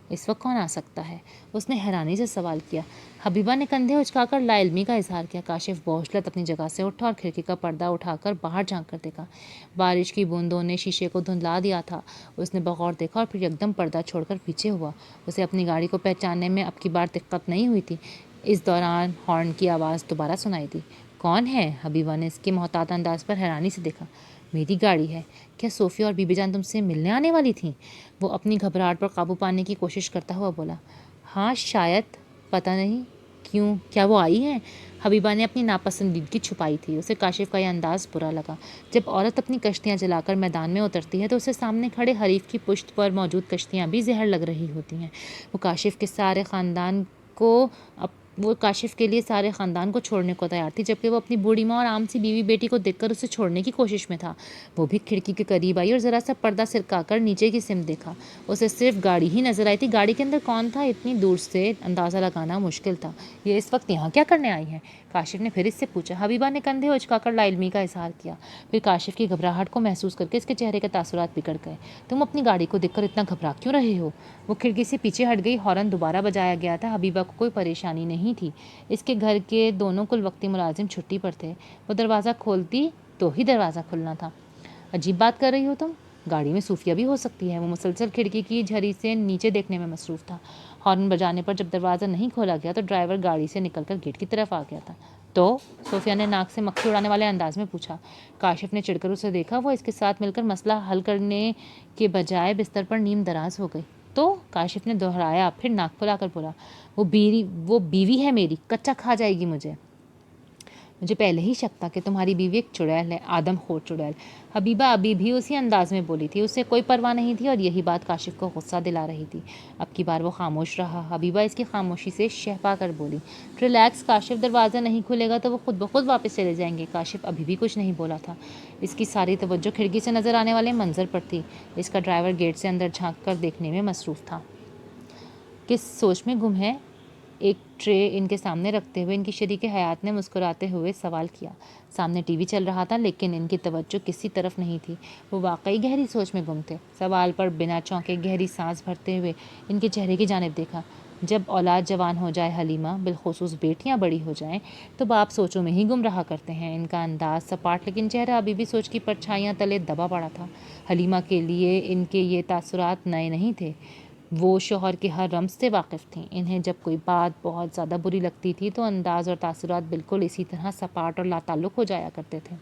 اس وقت کون آ سکتا ہے؟ اس نے حیرانی سے سوال کیا۔ حبیبہ نے کندھے اچکا کر لا علمی کا اظہار کیا۔ کاشف بوجھلت اپنی جگہ سے اٹھا اور کھڑکی کا پردہ اٹھا کر باہر جھانک کر دیکھا۔ بارش کی بوندوں نے شیشے کو دھندلا دیا تھا۔ اس نے بغور دیکھا اور پھر یکدم پردہ چھوڑ کر پیچھے ہوا۔ اسے اپنی گاڑی کو پہچاننے میں اب کی بار دقت نہیں ہوئی تھی۔ اس دوران ہارن کی آواز دوبارہ سنائی دی۔ کون ہے؟ حبیبہ نے اس کے محتاط انداز پر حیرانی سے دیکھا۔ میری گاڑی ہے۔ کیا صوفیہ اور بی بی جان تم سے ملنے آنے والی تھیں؟ وہ اپنی گھبراہٹ پر قابو پانے کی کوشش کرتا ہوا بولا۔ ہاں شاید، پتہ نہیں۔ کیوں، کیا وہ آئی ہیں؟ حبیبہ نے اپنی ناپسندیدگی چھپائی تھی۔ اسے کاشف کا یہ انداز برا لگا۔ جب عورت اپنی کشتیاں جلا کر میدان میں اترتی ہے، تو اسے سامنے کھڑے حریف کی پشت پر موجود کشتیاں بھی زہر لگ رہی ہوتی ہیں۔ وہ کاشف کے لیے سارے خاندان کو چھوڑنے کو تیار تھی، جبکہ وہ اپنی بوڑھی ماں اور عام سی بیوی بیٹی کو دیکھ کر اسے چھوڑنے کی کوشش میں تھا۔ وہ بھی کھڑکی کے قریب آئی اور ذرا سا پردہ سرکا کر نیچے کی سمت دیکھا۔ اسے صرف گاڑی ہی نظر آئی تھی۔ گاڑی کے اندر کون تھا، اتنی دور سے اندازہ لگانا مشکل تھا۔ یہ اس وقت یہاں کیا کرنے آئی ہیں؟ کاشف نے پھر اس سے پوچھا۔ حبیبہ نے کندھے اچکا کر لا علمی کا اظہار کیا۔ پھر کاشف کی گھبراہٹ کو محسوس کر کے اس کے چہرے کے تاثرات بگڑ گئے۔ تم اپنی گاڑی کو دیکھ کر اتنا گھبرا کیوں رہے ہو؟ وہ کھڑکی سے پیچھے ہٹ گئی۔ ہارن دوبارہ بجایا گیا تھا۔ حبیبہ کو کوئی پریشانی نہیں تھی۔ اس کے گھر کے دونوں کل وقتی ملازم چھٹی پر تھے۔ وہ دروازہ کھولتی تو ہی دروازہ کھلنا تھا۔ عجیب بات کر رہی ہو تم، گاڑی میں صوفیہ بھی ہو سکتی ہے۔ وہ مسلسل کھڑکی کی جھری سے نیچے دیکھنے میں مصروف تھا۔ ہارن بجانے پر جب دروازہ نہیں کھولا گیا تو ڈرائیور گاڑی سے نکل کر گیٹ کی طرف آ گیا تھا۔ تو صوفیہ نے ناک سے مکھی اڑانے والے انداز میں پوچھا۔ کاشف نے چڑھ کر اسے دیکھا۔ وہ اس کے ساتھ مل کر مسئلہ حل کرنے کے بجائے بستر پر نیم دراز ہو گئی۔ تو کاشف نے دہرایا، پھر ناک پھلا کر بولا۔ وہ بیوی ہے میری، کچا کھا جائے گی مجھے۔ مجھے پہلے ہی شک تھا کہ تمہاری بیوی ایک چڑیل ہے، آدم خور چڑیل۔ حبیبہ ابھی بھی اسی انداز میں بولی تھی، اسے کوئی پرواہ نہیں تھی اور یہی بات کاشف کو غصہ دلا رہی تھی۔ اب کی بار وہ خاموش رہا۔ حبیبہ اس کی خاموشی سے شہ پا کر بولی، ریلیکس کاشف، دروازہ نہیں کھلے گا تو وہ خود بخود واپس چلے جائیں گے۔ کاشف ابھی بھی کچھ نہیں بولا تھا، اس کی ساری توجہ کھڑکی سے نظر آنے والے منظر پر تھی۔ اس کا ڈرائیور گیٹ سے اندر جھانک کر دیکھنے میں مصروف تھا۔ کس سوچ میں گم ہے؟ ایک ٹرے ان کے سامنے رکھتے ہوئے ان کی شریک حیات نے مسکراتے ہوئے سوال کیا۔ سامنے ٹی وی چل رہا تھا لیکن ان کی توجہ کسی طرف نہیں تھی، وہ واقعی گہری سوچ میں گم تھے۔ سوال پر بنا چونکے گہری سانس بھرتے ہوئے ان کے چہرے کی جانب دیکھا۔ جب اولاد جوان ہو جائے حلیمہ، بالخصوص بیٹیاں بڑی ہو جائیں، تو باپ سوچوں میں ہی گم رہا کرتے ہیں۔ ان کا انداز سپاٹ لیکن چہرہ ابھی بھی سوچ کی پرچھائیاں تلے دبا پڑا تھا۔ حلیمہ کے لیے ان کے یہ تاثرات نئے نہیں تھے، وہ شوہر کے ہر رمز سے واقف تھیں۔ انہیں جب کوئی بات بہت زیادہ بری لگتی تھی تو انداز اور تاثرات بالکل اسی طرح سپاٹ اور لاتعلق ہو جایا کرتے تھے۔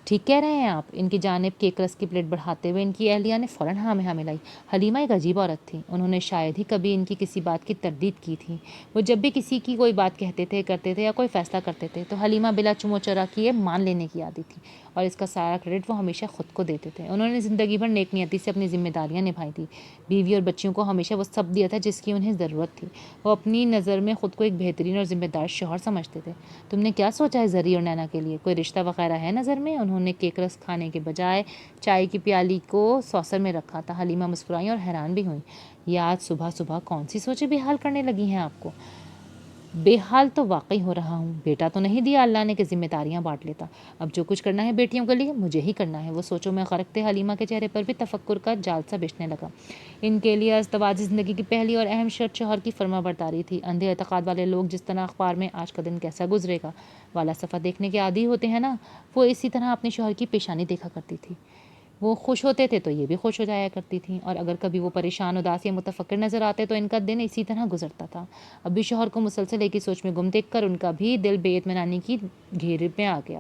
ٹھیک کہہ رہے ہیں آپ، ان کی جانب کیک رس کی پلیٹ بڑھاتے ہوئے ان کی اہلیہ نے فوراً ہاں میں ہاں ملائی۔ حلیمہ ایک عجیب عورت تھی، انہوں نے شاید ہی کبھی ان کی کسی بات کی تردید کی تھی۔ وہ جب بھی کسی کی کوئی بات کہتے تھے، کرتے تھے یا کوئی فیصلہ کرتے تھے تو حلیمہ بلا چمو چرا کیے مان لینے کی عادی تھی، اور اس کا سارا کریڈٹ وہ ہمیشہ خود کو دیتے تھے۔ انہوں نے زندگی بھر نیک نیتی سے اپنی ذمہ داریاں نبھائی تھی، بیوی اور بچیوں کو ہمیشہ وہ سب دیا تھا جس کی انہیں ضرورت تھی۔ وہ اپنی نظر میں خود کو ایک بہترین اور ذمہ دار شوہر سمجھتے تھے۔ تم نے کیا سوچا ہے زری اور نینا کے لیے؟ کوئی رشتہ وغیرہ ہے نظر میں؟ انہوں نے کیک رس کھانے کے بجائے چائے کی پیالی کو سوسر میں رکھا تھا۔ حلیمہ مسکرائیں اور حیران بھی ہوئیں، یہ آج صبح صبح کون سی سوچیں بے حال کرنے لگی ہیں آپ کو؟ بے حال تو واقعی ہو رہا ہوں، بیٹا تو نہیں دیا اللہ نے کہ ذمہ داریاں بانٹ لیتا، اب جو کچھ کرنا ہے بیٹیوں کے لیے مجھے ہی کرنا ہے۔ وہ سوچوں میں غرق تھے، حلیمہ کے چہرے پر بھی تفکر کا جال سا بچھنے لگا۔ ان کے لیے ازدواجی زندگی کی پہلی اور اہم شرط شوہر کی فرما برداری تھی۔ اندھے اعتقاد والے لوگ جس طرح اخبار میں آج کا دن کیسا گزرے گا والا صفحہ دیکھنے کے عادی ہوتے ہیں نا، وہ اسی طرح اپنے شوہر کی پیشانی دیکھا کرتی تھی۔ وہ خوش ہوتے تھے تو یہ بھی خوش ہو جایا کرتی تھیں، اور اگر کبھی وہ پریشان، اداس یا متفکر نظر آتے تو ان کا دن اسی طرح گزرتا تھا۔ اب بھی شوہر کو مسلسل ایک ہی سوچ میں گم دیکھ کر ان کا بھی دل بے اطمینانی کی گھیرے میں آ گیا،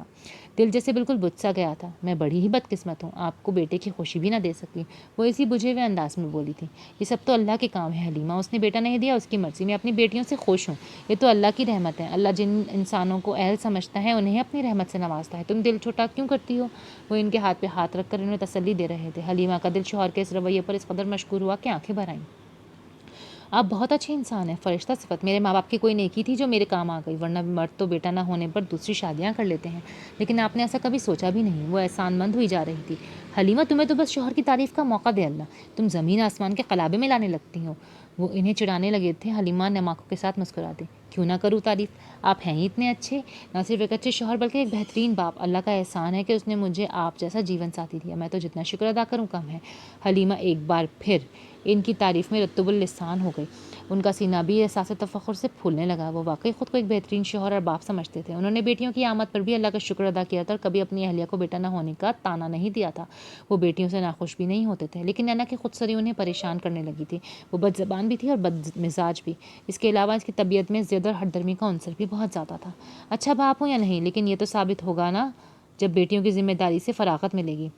دل جیسے بالکل بجھ سا گیا تھا۔ میں بڑی ہی بدقسمت ہوں، آپ کو بیٹے کی خوشی بھی نہ دے سکی، وہ اسی بجھے ہوئے انداز میں بولی تھی۔ یہ سب تو اللہ کے کام ہے حلیمہ، اس نے بیٹا نہیں دیا، اس کی مرضی، میں اپنی بیٹیوں سے خوش ہوں، یہ تو اللہ کی رحمت ہے۔ اللہ جن انسانوں کو اہل سمجھتا ہے انہیں اپنی رحمت سے نوازتا ہے، تم دل چھوٹا کیوں کرتی ہو؟ وہ ان کے ہاتھ پہ ہاتھ رکھ کر انہیں تسلی دے رہے تھے۔ حلیمہ کا دل شوہر کے اس رویے پر اس قدر مشکور ہوا کہ آنکھیں بھر آئیں۔ آپ بہت اچھے انسان ہیں، فرشتہ صفت، میرے ماں باپ کی کوئی نیکی تھی جو میرے کام آ گئی، ورنہ مرد تو بیٹا نہ ہونے پر دوسری شادیاں کر لیتے ہیں، لیکن آپ نے ایسا کبھی سوچا بھی نہیں۔ وہ احسان مند ہوئی جا رہی تھی۔ حلیمہ تمہیں تو بس شوہر کی تعریف کا موقع دے اللہ، تم زمین آسمان کے قلابے میں لانے لگتی ہو۔ وہ انہیں چڑھانے لگے تھے۔ حلیمہ نے آنکھوں کے ساتھ مسکرا دی، کیوں نہ کروں تعریف، آپ ہیں ہی اتنے اچھے، نہ صرف ایک اچھے شوہر بلکہ ایک بہترین باپ۔ اللہ کا احسان ہے کہ اس نے مجھے آپ جیسا جیون ساتھی دیا، میں تو جتنا شکر ادا کروں کم ہے۔ حلیمہ ایک بار پھر ان کی تعریف میں رطب اللسان ہو گئی، ان کا سینہ بھی احساس تفخر سے پھولنے لگا۔ وہ واقعی خود کو ایک بہترین شوہر اور باپ سمجھتے تھے۔ انہوں نے بیٹیوں کی آمد پر بھی اللہ کا شکر ادا کیا تھا اور کبھی اپنی اہلیہ کو بیٹا نہ ہونے کا طعنہ نہیں دیا تھا۔ وہ بیٹیوں سے ناخوش بھی نہیں ہوتے تھے، لیکن نینا کی خودسری انہیں پریشان کرنے لگی تھی۔ وہ بد زبان بھی تھی اور بد مزاج بھی، اس کے علاوہ اس کی طبیعت میں ضد اور ہٹ درمی کا عنصر بھی بہت زیادہ تھا۔ اچھا باپ ہوں یا نہیں، لیکن یہ تو ثابت ہوگا نا جب بیٹیوں کی ذمہ داری سے فراغت ملے گی۔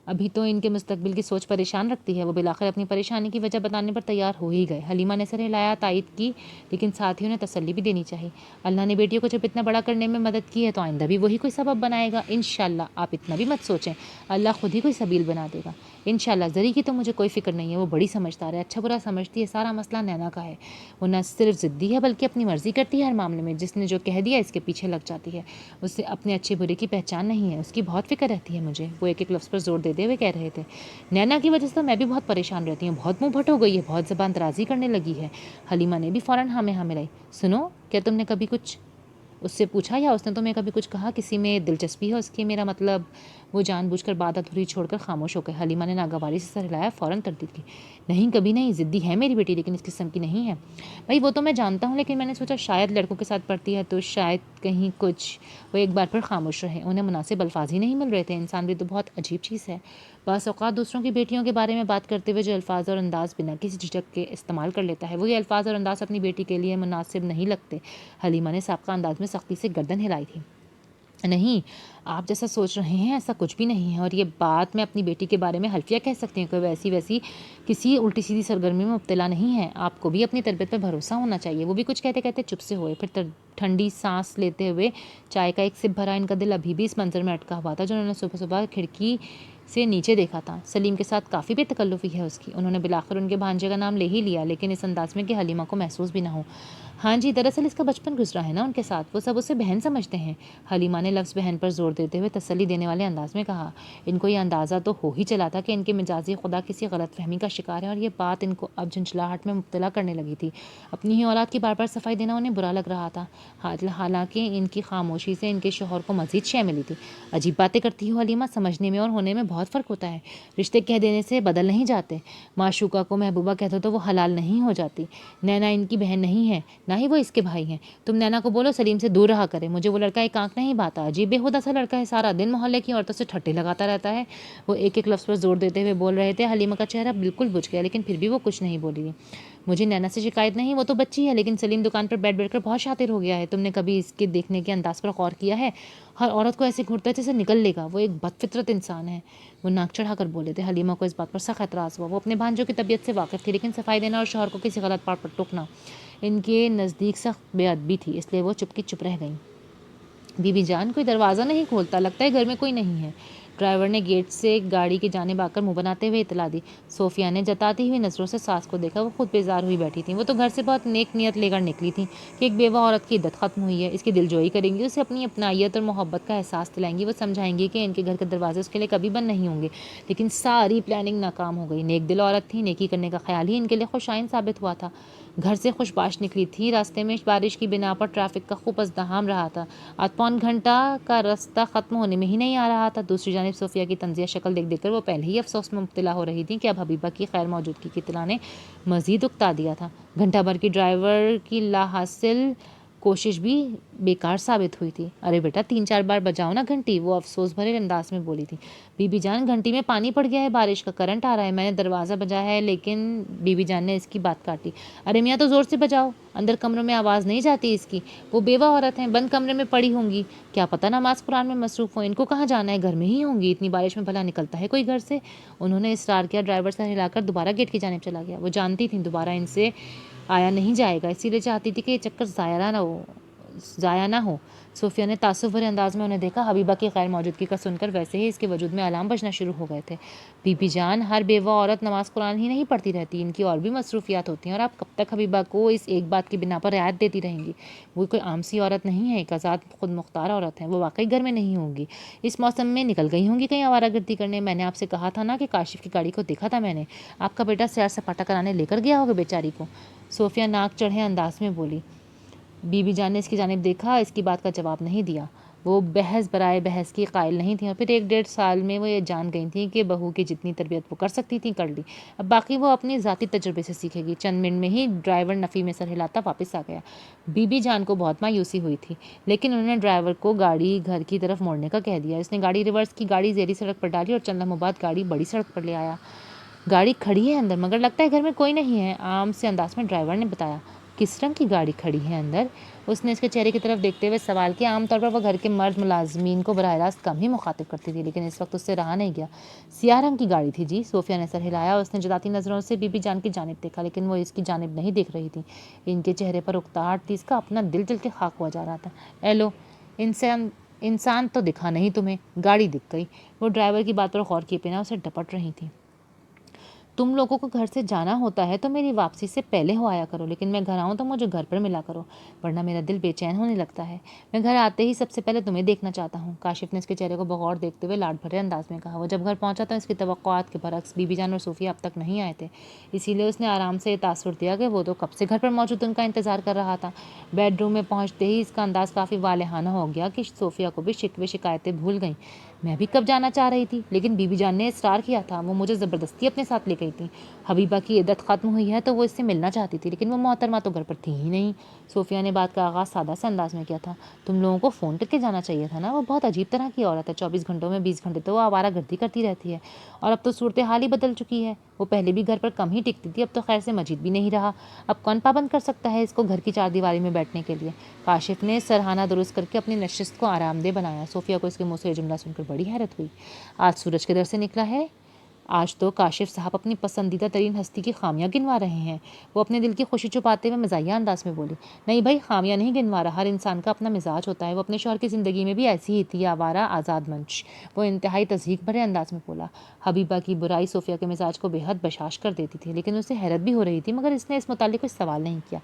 ابھی تو ان کے مستقبل کی سوچ پریشان رکھتی ہے۔ وہ بالآخر اپنی پریشانی کی وجہ بتانے پر تیار ہو ہی گئے۔ حلیمہ نے سر ہلایا، تائید کی، لیکن ساتھ ہی انہیں تسلی بھی دینی چاہیے۔ اللہ نے بیٹیوں کو جب اتنا بڑا کرنے میں مدد کی ہے تو آئندہ بھی وہی کوئی سبب بنائے گا انشاءاللہ، آپ اتنا بھی مت سوچیں، اللہ خود ہی کوئی سبیل بنا دے گا انشاءاللہ۔ زری کی تو مجھے کوئی فکر نہیں ہے، وہ بڑی سمجھدار ہے، اچھا برا سمجھتی ہے، سارا مسئلہ نینا کا ہے۔ وہ نہ صرف ضدی ہے بلکہ اپنی مرضی کرتی ہے ہر معاملے میں، جس نے جو کہہ دیا اس کے پیچھے لگ جاتی ہے۔ اسے اپنے اچھے برے کی پہچان نہیں ہے، اس کی بہت فکر رہتی ہے مجھے۔ وہ ایک ایک لفظ پر زور دیتے ہوئے کہہ رہے تھے، نینا کی وجہ سے میں بھی بہت پریشان رہتی ہوں، بہت منہ پھٹ ہو گئی ہے، بہت زبان درازی کرنے لگی ہے۔ حلیمہ نے بھی فوراً ہاں میں ہاں ملائی۔ سنو، کیا تم نے کبھی کچھ اس سے پوچھا یا اس نے تمہیں کبھی کچھ کہا، کسی میں دلچسپی ہے اس کی، میرا مطلب؟ وہ جان بوجھ کر بات ادھوری چھوڑ کر خاموش ہو گئے۔ حلیمہ نے ناگواری سے سر ہلایا، فوراً تردید کی، نہیں کبھی نہیں، ضدی ہے میری بیٹی لیکن اس قسم کی نہیں ہے۔ بھائی وہ تو میں جانتا ہوں، لیکن میں نے سوچا شاید لڑکوں کے ساتھ پڑھتی ہے تو شاید کہیں کچھ۔ وہ ایک بار پھر خاموش رہے، انہیں مناسب الفاظ ہی نہیں مل رہے تھے۔ انسان بھی تو بہت عجیب چیز ہے، بعض اوقات دوسروں کی بیٹیوں کے بارے میں بات کرتے ہوئے جو الفاظ اور انداز بنا کسی جھجک کے استعمال کر لیتا ہے، وہ یہ الفاظ اور انداز اپنی بیٹی کے لیے مناسب نہیں لگتے۔ حلیمہ نے سابقہ انداز میں سختی سے گردن ہلائی تھی۔ نہیں، آپ جیسا سوچ رہے ہیں ایسا کچھ بھی نہیں ہے، اور یہ بات میں اپنی بیٹی کے بارے میں حلفیہ کہہ سکتی ہوں کہ ویسی کسی الٹی سیدھی سرگرمی میں مبتلا نہیں ہے۔ آپ کو بھی اپنی تربیت پر بھروسہ ہونا چاہیے۔ وہ بھی کچھ کہتے کہتے چپ سے ہوئے، پھر ٹھنڈی سانس لیتے ہوئے چائے کا ایک سپ بھرا۔ ان کا دل ابھی بھی اس منظر میں اٹکا ہوا تھا جو انہوں نے صبح صبح کھڑکی سے نیچے دیکھا تھا۔ سلیم کے ساتھ کافی بے تکلفی ہے اس کی۔ انہوں نے بالآخر ان کے بھانجے کا نام لے ہی لیا، لیکن اس انداز میں کہ حلیمہ کو محسوس بھی نہ ہو۔ ہاں جی، دراصل اس کا بچپن گزرا ہے نا ان کے ساتھ، وہ سب اسے بہن سمجھتے ہیں۔ حلیمہ نے لفظ بہن پر زور دیتے ہوئے تسلی دینے والے انداز میں کہا۔ ان کو یہ اندازہ تو ہو ہی چلا تھا کہ ان کے مجازی خدا کسی غلط فہمی کا شکار ہے، اور یہ بات ان کو اب جھنجھلاہٹ میں مبتلا کرنے لگی تھی۔ اپنی ہی اولاد کی بار بار صفائی دینا انہیں برا لگ رہا تھا، حالانکہ ان کی خاموشی سے ان کے شوہر کو مزید شے ملی تھی۔ عجیب باتیں کرتی ہو حلیمہ، سمجھنے میں اور ہونے میں بہت فرق ہوتا ہے۔ رشتے کہہ دینے سے بدل نہیں جاتے۔ معشوقہ کو محبوبہ کہہ دو تو وہ حلال نہیں ہو جاتی۔ نینا ان کی بہن نہیں ہے، نہ ہی وہ اس کے بھائی ہیں۔ تم نینا کو بولو سلیم سے دور رہا کرے، مجھے وہ لڑکا ایک آنکھ نہیں بھاتا، عجیب بےہودہ سا لڑکا ہے، سارا دن محلے کی عورتوں سے ٹھٹے لگاتا رہتا ہے۔ وہ ایک ایک لفظ پر زور دیتے ہوئے بول رہے تھے۔ حلیمہ کا چہرہ بالکل بجھ گیا، لیکن پھر بھی وہ کچھ نہیں بولی۔ مجھے نینا سے شکایت نہیں، وہ تو بچی ہے، لیکن سلیم دکان پر بیٹھ کر بہت شاطر ہو گیا ہے۔ تم نے کبھی اس کے دیکھنے کے انداز پر غور کیا ہے؟ ہر عورت کو ایسے گھورتا ہے جیسے نکل لے گا۔ وہ ایک بد فطرت انسان ہے، وہ ناک چڑھا کر بولے تھے۔ حلیمہ کو اس بات پر سخت اعتراض ہوا۔ وہ اپنے بھانجوں کی طبیعت سے واقف تھی، لیکن صفائی دینا اور شوہر کو کسی غلط بات پر ٹوکنا ان کے نزدیک سخت بے ادبی تھی، اس لیے وہ چپ کی چپ رہ گئیں۔ بی بی جان، کوئی دروازہ نہیں کھولتا، لگتا ہے گھر میں کوئی نہیں ہے۔ ڈرائیور نے گیٹ سے گاڑی کی جانب آ کر منہ بناتے ہوئے اطلاع دی۔ صوفیہ نے جتاتی ہوئی نظروں سے ساس کو دیکھا۔ وہ خود بیزار ہوئی بیٹھی تھیں۔ وہ تو گھر سے بہت نیک نیت لے کر نکلی تھیں کہ ایک بیوہ عورت کی عدت ختم ہوئی ہے، اس کی دلجوئی کریں گی، اسے اپنی اپنائیت اور محبت کا احساس دلائیں گی۔ وہ سمجھائیں گی کہ ان کے گھر کے دروازے اس کے لیے کبھی بند نہیں ہوں گے، لیکن ساری پلاننگ ناکام ہو گئی۔ نیک دل عورت تھی، نیکی کرنے کا خیال ہی ان کے لیے خوشائن ثابت ہوا تھا۔ گھر سے خوش باش نکلی تھی۔ راستے میں بارش کی بنا پر ٹریفک کا خوب ازدحام رہا تھا۔ آدھ پون گھنٹہ کا راستہ ختم ہونے میں ہی نہیں آ رہا تھا۔ دوسری جانب صوفیہ کی طنزیہ شکل دیکھ کر وہ پہلے ہی افسوس میں مبتلا ہو رہی تھی کہ اب حبیبہ کی غیر موجودگی کی اطلاع نے مزید اکتا دیا تھا۔ گھنٹہ بھر کی ڈرائیور کی لا حاصل کوشش بھی بیکار ثابت ہوئی تھی۔ ارے بیٹا 3-4 بار بجاؤ نا گھنٹی، وہ افسوس بھرے انداز میں بولی تھی۔ بی بی جان، گھنٹی میں پانی پڑ گیا ہے، بارش کا کرنٹ آ رہا ہے، میں نے دروازہ بجایا ہے، لیکن بی بی جان نے اس کی بات کاٹی۔ ارے میاں تو زور سے بجاؤ، اندر کمروں میں آواز نہیں جاتی اس کی، وہ بیوہ عورت ہیں، بند کمرے میں پڑی ہوں گی، کیا پتہ نماز قرآن میں مصروف ہوں، ان کو کہاں جانا ہے، گھر میں ہی ہوں گی، اتنی بارش میں بھلا نکلتا ہے کوئی گھر سے۔ انہوں نے اصرار کیا۔ ڈرائیور سر ہلا کر دوبارہ گیٹ کی جانب چلا گیا۔ وہ جانتی تھیں دوبارہ ان سے آیا نہیں جائے گا، اسی لیے چاہتی تھی کہ یہ چکر ضائع نہ ہو۔ صوفیہ نے تعصب بھرے انداز میں انہیں دیکھا۔ حبیبہ کی غیر موجودگی کا سن کر ویسے ہی اس کے وجود میں الارم بجنا شروع ہو گئے تھے۔ بی بی جان، ہر بیوہ عورت نماز قرآن ہی نہیں پڑھتی رہتی، ان کی اور بھی مصروفیات ہوتی ہیں، اور آپ کب تک حبیبہ کو اس ایک بات کی بنا پر رعایت دیتی رہیں گی؟ وہ کوئی عام سی عورت نہیں ہے، ایک آزاد خود مختار عورت ہے، وہ واقعی گھر میں نہیں ہوں گی، اس موسم میں نکل گئی ہوں گی کہیں آوارہ گردی کرنے۔ میں نے آپ سے کہا تھا نا کہ کاشف کی گاڑی کو دیکھا تھا میں نے، آپ کا بیٹا سیر سپاٹا کرانے لے کر گیا ہوگا بیچاری کو۔ صوفیہ ناک چڑھے انداز میں بولی۔ بی بی جان نے اس کی جانب دیکھا، اس کی بات کا جواب نہیں دیا۔ وہ بحث برائے بحث کی قائل نہیں تھیں، اور پھر 1-1.5 سال میں وہ یہ جان گئی تھیں کہ بہو کی جتنی تربیت وہ کر سکتی تھیں کر لی، اب باقی وہ اپنی ذاتی تجربے سے سیکھے گی۔ چند منٹ میں ہی ڈرائیور نفی میں سر ہلاتا واپس آ گیا۔ بی بی جان کو بہت مایوسی ہوئی تھی، لیکن انہوں نے ڈرائیور کو گاڑی گھر کی طرف موڑنے کا کہہ دیا۔ اس نے گاڑی ریورس کی، گاڑی زیری سڑک پر ڈالی اور چند لمحوں بعد گاڑی بڑی سڑک پر لے آیا۔ گاڑی کھڑی ہے اندر، مگر لگتا ہے گھر میں کوئی نہیں ہے، عام سے انداز میں ڈرائیور نے بتایا۔ کس رنگ کی گاڑی کھڑی ہے اندر؟ اس نے اس کے چہرے کی طرف دیکھتے ہوئے سوال کیا۔ عام طور پر وہ گھر کے مرد ملازمین کو براہ راست کم ہی مخاطب کرتی تھی، لیکن اس وقت اس سے رہا نہیں گیا۔ سیاہ رنگ کی گاڑی تھی جی، صوفیہ نے سر ہلایا۔ اس نے جتاتی نظروں سے بی بی جان کی جانب دیکھا، لیکن وہ اس کی جانب نہیں دیکھ رہی تھی۔ ان کے چہرے پر اکتاہٹ تھی، اس کا اپنا دل جل کے خاک ہوا جا رہا تھا۔ اے لو، انسان تو دکھا نہیں تمہیں، گاڑی دکھ گئی۔ وہ ڈرائیور کی بات پر غور کیے بنا اسے ڈپٹ رہی تھی۔ تم لوگوں کو گھر سے جانا ہوتا ہے تو میری واپسی سے پہلے ہو آیا کرو، لیکن میں گھر آؤں تو مجھے گھر پر ملا کرو، ورنہ میرا دل بے چین ہونے لگتا ہے۔ میں گھر آتے ہی سب سے پہلے تمہیں دیکھنا چاہتا ہوں۔ کاشف نے اس کے چہرے کو بغور دیکھتے ہوئے لاڈ بھرے انداز میں کہا۔ وہ جب گھر پہنچا تو اس کی توقعات کے برعکس بی بی جان اور صوفیہ اب تک نہیں آئے تھے، اسی لیے اس نے آرام سے یہ تاثر دیا کہ وہ تو کب سے گھر پر موجود ان کا انتظار کر رہا تھا۔ بیڈ روم میں پہنچتے ہی اس کا انداز کافی والہانہ ہو گیا کہ صوفیہ کو بھی شکوے شکایتیں بھول گئیں۔ میں بھی کب جانا چاہ رہی تھی، لیکن بی بی جان نے اصرار کیا تھا، وہ مجھے زبردستی اپنے ساتھ لے گئی تھی۔ حبیبہ کی عدت ختم ہوئی ہے تو وہ اس سے ملنا چاہتی تھی، لیکن وہ محترمہ تو گھر پر تھی ہی نہیں۔ صوفیہ نے بات کا آغاز سادہ سے انداز میں کیا تھا۔ تم لوگوں کو فون کر کے جانا چاہیے تھا نا، وہ بہت عجیب طرح کی عورت ہے، 24 گھنٹوں میں 20 گھنٹے تو وہ آوارہ گردی کرتی رہتی ہے، اور اب تو صورتحال ہی بدل چکی ہے۔ وہ پہلے بھی گھر پر کم ہی ٹکتی تھی، اب تو خیر سے مجید بھی نہیں رہا، اب کون پابند کر سکتا ہے اس کو گھر کی چار دیواری میں بیٹھنے کے لیے۔ کاشف نے سرہانہ درست کر کے اپنی نشست کو آرام دہ بنایا۔ صوفیہ کو اس کے منہ سے یہ جملہ سن کر بڑی حیرت ہوئی۔ آج سورج کدھر سے نکلا ہے؟ آج تو کاشف صاحب اپنی پسندیدہ ترین ہستی کی خامیاں گنوا رہے ہیں۔ وہ اپنے دل کی خوشی چھپاتے ہوئے مزاحیہ انداز میں بولی۔ نہیں بھائی، خامیاں نہیں گنوا رہا، ہر انسان کا اپنا مزاج ہوتا ہے، وہ اپنے شوہر کی زندگی میں بھی ایسی ہی تھی، آوارہ آزاد منش۔ وہ انتہائی تضحیک بھرے انداز میں بولا۔ حبیبہ کی برائی صوفیہ کے مزاج کو بے حد بشاش کر دیتی تھی، لیکن اسے حیرت بھی ہو رہی تھی، مگر اس نے اس متعلق کچھ سوال نہیں کیا۔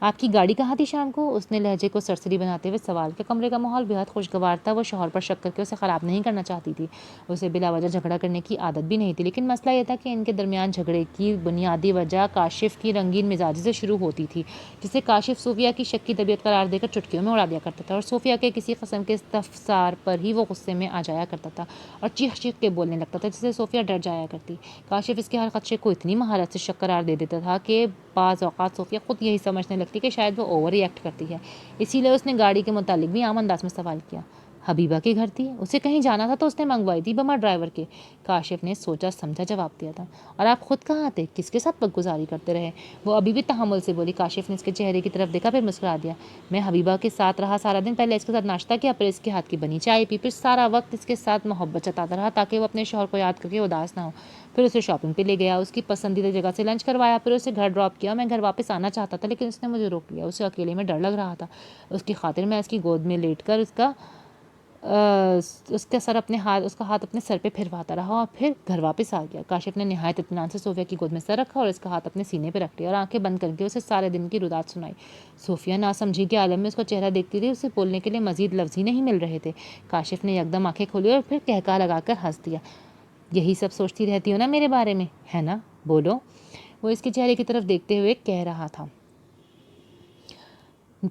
آپ کی گاڑی کہاں تھی شام کو؟ اس نے لہجے کو سرسری بناتے ہوئے سوال کیا۔ کمرے کا ماحول بے حد خوشگوار تھا، وہ شوہر پر شک کر کے اسے خراب نہیں کرنا چاہتی تھی، اسے بلا وجہ جھگڑا کرنے کی عادت بھی نہیں تھی، لیکن مسئلہ یہ تھا کہ ان کے درمیان جھگڑے کی بنیادی وجہ کاشف کی رنگین مزاجی سے شروع ہوتی تھی، جسے کاشف صوفیہ کی شک کی طبیعت قرار دے کر چٹکیوں میں اڑا دیا کرتا تھا، اور صوفیہ کے کسی قسم کے استفسار پر ہی وہ غصے میں آ جایا کرتا تھا اور چیخ چیخ کے بولنے لگتا تھا، جس سے صوفیہ ڈر جایا کرتی۔ کاشف اس کے ہر خدشے کو اتنی مہارت سے شک قرار دے دیتا تھا کہ بعض اوقات صوفیہ خود یہی سمجھنے لگتی کہ شاید وہ اوور ری ایکٹ کرتی ہے۔ اسی لیے اس نے گاڑی کے متعلق بھی عام انداز میں سوال کیا۔ حبیبہ کے گھر تھی، اسے کہیں جانا تھا تو اس نے منگوائی تھی بغیر ڈرائیور کے۔ کاشف نے سوچا سمجھا جواب دیا تھا۔ اور آپ خود کہاں تھے؟ کس کے ساتھ وقت گزاری کرتے رہے؟ وہ ابھی بھی تحمل سے بولی۔ کاشف نے اس کے چہرے کی طرف دیکھا، پھر مسکرا دیا۔ میں حبیبہ کے ساتھ رہا سارا دن، پہلے اس کے ساتھ ناشتہ کیا، پھر اس کے ہاتھ کی بنی چائے پی، پھر سارا وقت اس کے ساتھ محبت جتاتا رہا تاکہ وہ اپنے شوہر کو یاد کر کے اداس نہ ہو، پھر اسے شاپنگ پہ لے گیا، اس کی پسندیدہ جگہ سے لنچ کروایا، پھر اسے گھر ڈراپ کیا۔ میں گھر واپس آنا چاہتا تھا لیکن اس نے مجھے روک لیا، اسے اکیلے میں ڈر لگ رہا تھا، اس کی خاطر میں اس کی گود میں لیٹ کر اس کا ہاتھ اپنے سر پہ پھرواتا رہا اور پھر گھر واپس آ گیا۔ کاشف نے نہایت اطمینان سے صوفیہ کی گود میں سر رکھا اور اس کا ہاتھ اپنے سینے پہ رکھ لیا اور آنکھیں بند کر کے اسے سارے دن کی رودات سنائی۔ صوفیہ ناسمجھی کے عالم میں اس کا چہرہ دیکھتی رہی، اسے بولنے کے لیے مزید لفظ ہی نہیں مل رہے تھے۔ کاشف نے یکدم آنکھیں کھولی اور پھر کہکہا لگا کر ہنس دیا۔ یہی سب سوچتی رہتی ہو نا میرے بارے میں، ہے نا؟ بولو۔ وہ اس کے چہرے کی طرف دیکھتے ہوئے کہہ رہا تھا۔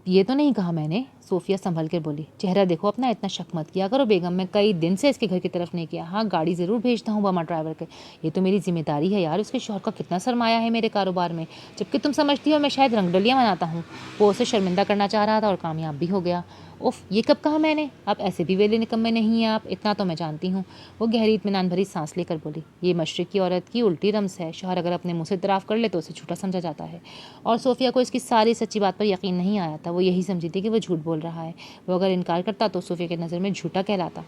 یہ تو نہیں کہا میں نے، صوفیہ سنبھل کر بولی۔ چہرہ دیکھو اپنا، اتنا شک مت کیا کرو بیگم، میں کئی دن سے اس کے گھر کی طرف نہیں کیا۔ ہاں گاڑی ضرور بھیجتا ہوں بما ڈرائیور کے، یہ تو میری ذمہ داری ہے یار، اس کے شوہر کا کتنا سرمایہ ہے میرے کاروبار میں، جبکہ تم سمجھتی ہو میں شاید رنگ ڈلیاں مناتا ہوں۔ وہ اسے شرمندہ کرنا چاہ رہا تھا اور کامیاب بھی ہو گیا۔ اف، یہ کب کہا میں نے؟ اب ایسے بھی ویلے نکمے نہیں ہیں آپ، اتنا تو میں جانتی ہوں۔ وہ گہری اطمینان بھری سانس لے کر بولی۔ یہ مشرق کی عورت کی الٹی رمز ہے، شوہر اگر اپنے منہ سے اعتراف کر لے تو اسے جھوٹا سمجھا جاتا ہے۔ اور صوفیہ کو اس کی ساری سچی بات پر یقین نہیں آیا تھا، وہ یہی سمجھی تھی کہ وہ جھوٹ بول رہا ہے، وہ اگر انکار کرتا تو صوفیہ کی نظر میں جھوٹا کہلاتا،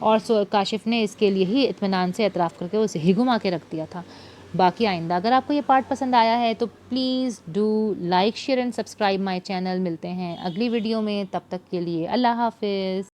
اور کاشف نے اس کے لیے ہی اطمینان سے اعتراف کر کے اسے ہی گھما کے رکھ دیا تھا۔ باقی آئندہ اگر آپ کو یہ پارٹ پسند آیا ہے تو please do like share and subscribe my channel. ملتے ہیں اگلی ویڈیو میں، تب تک کے لیے اللہ حافظ۔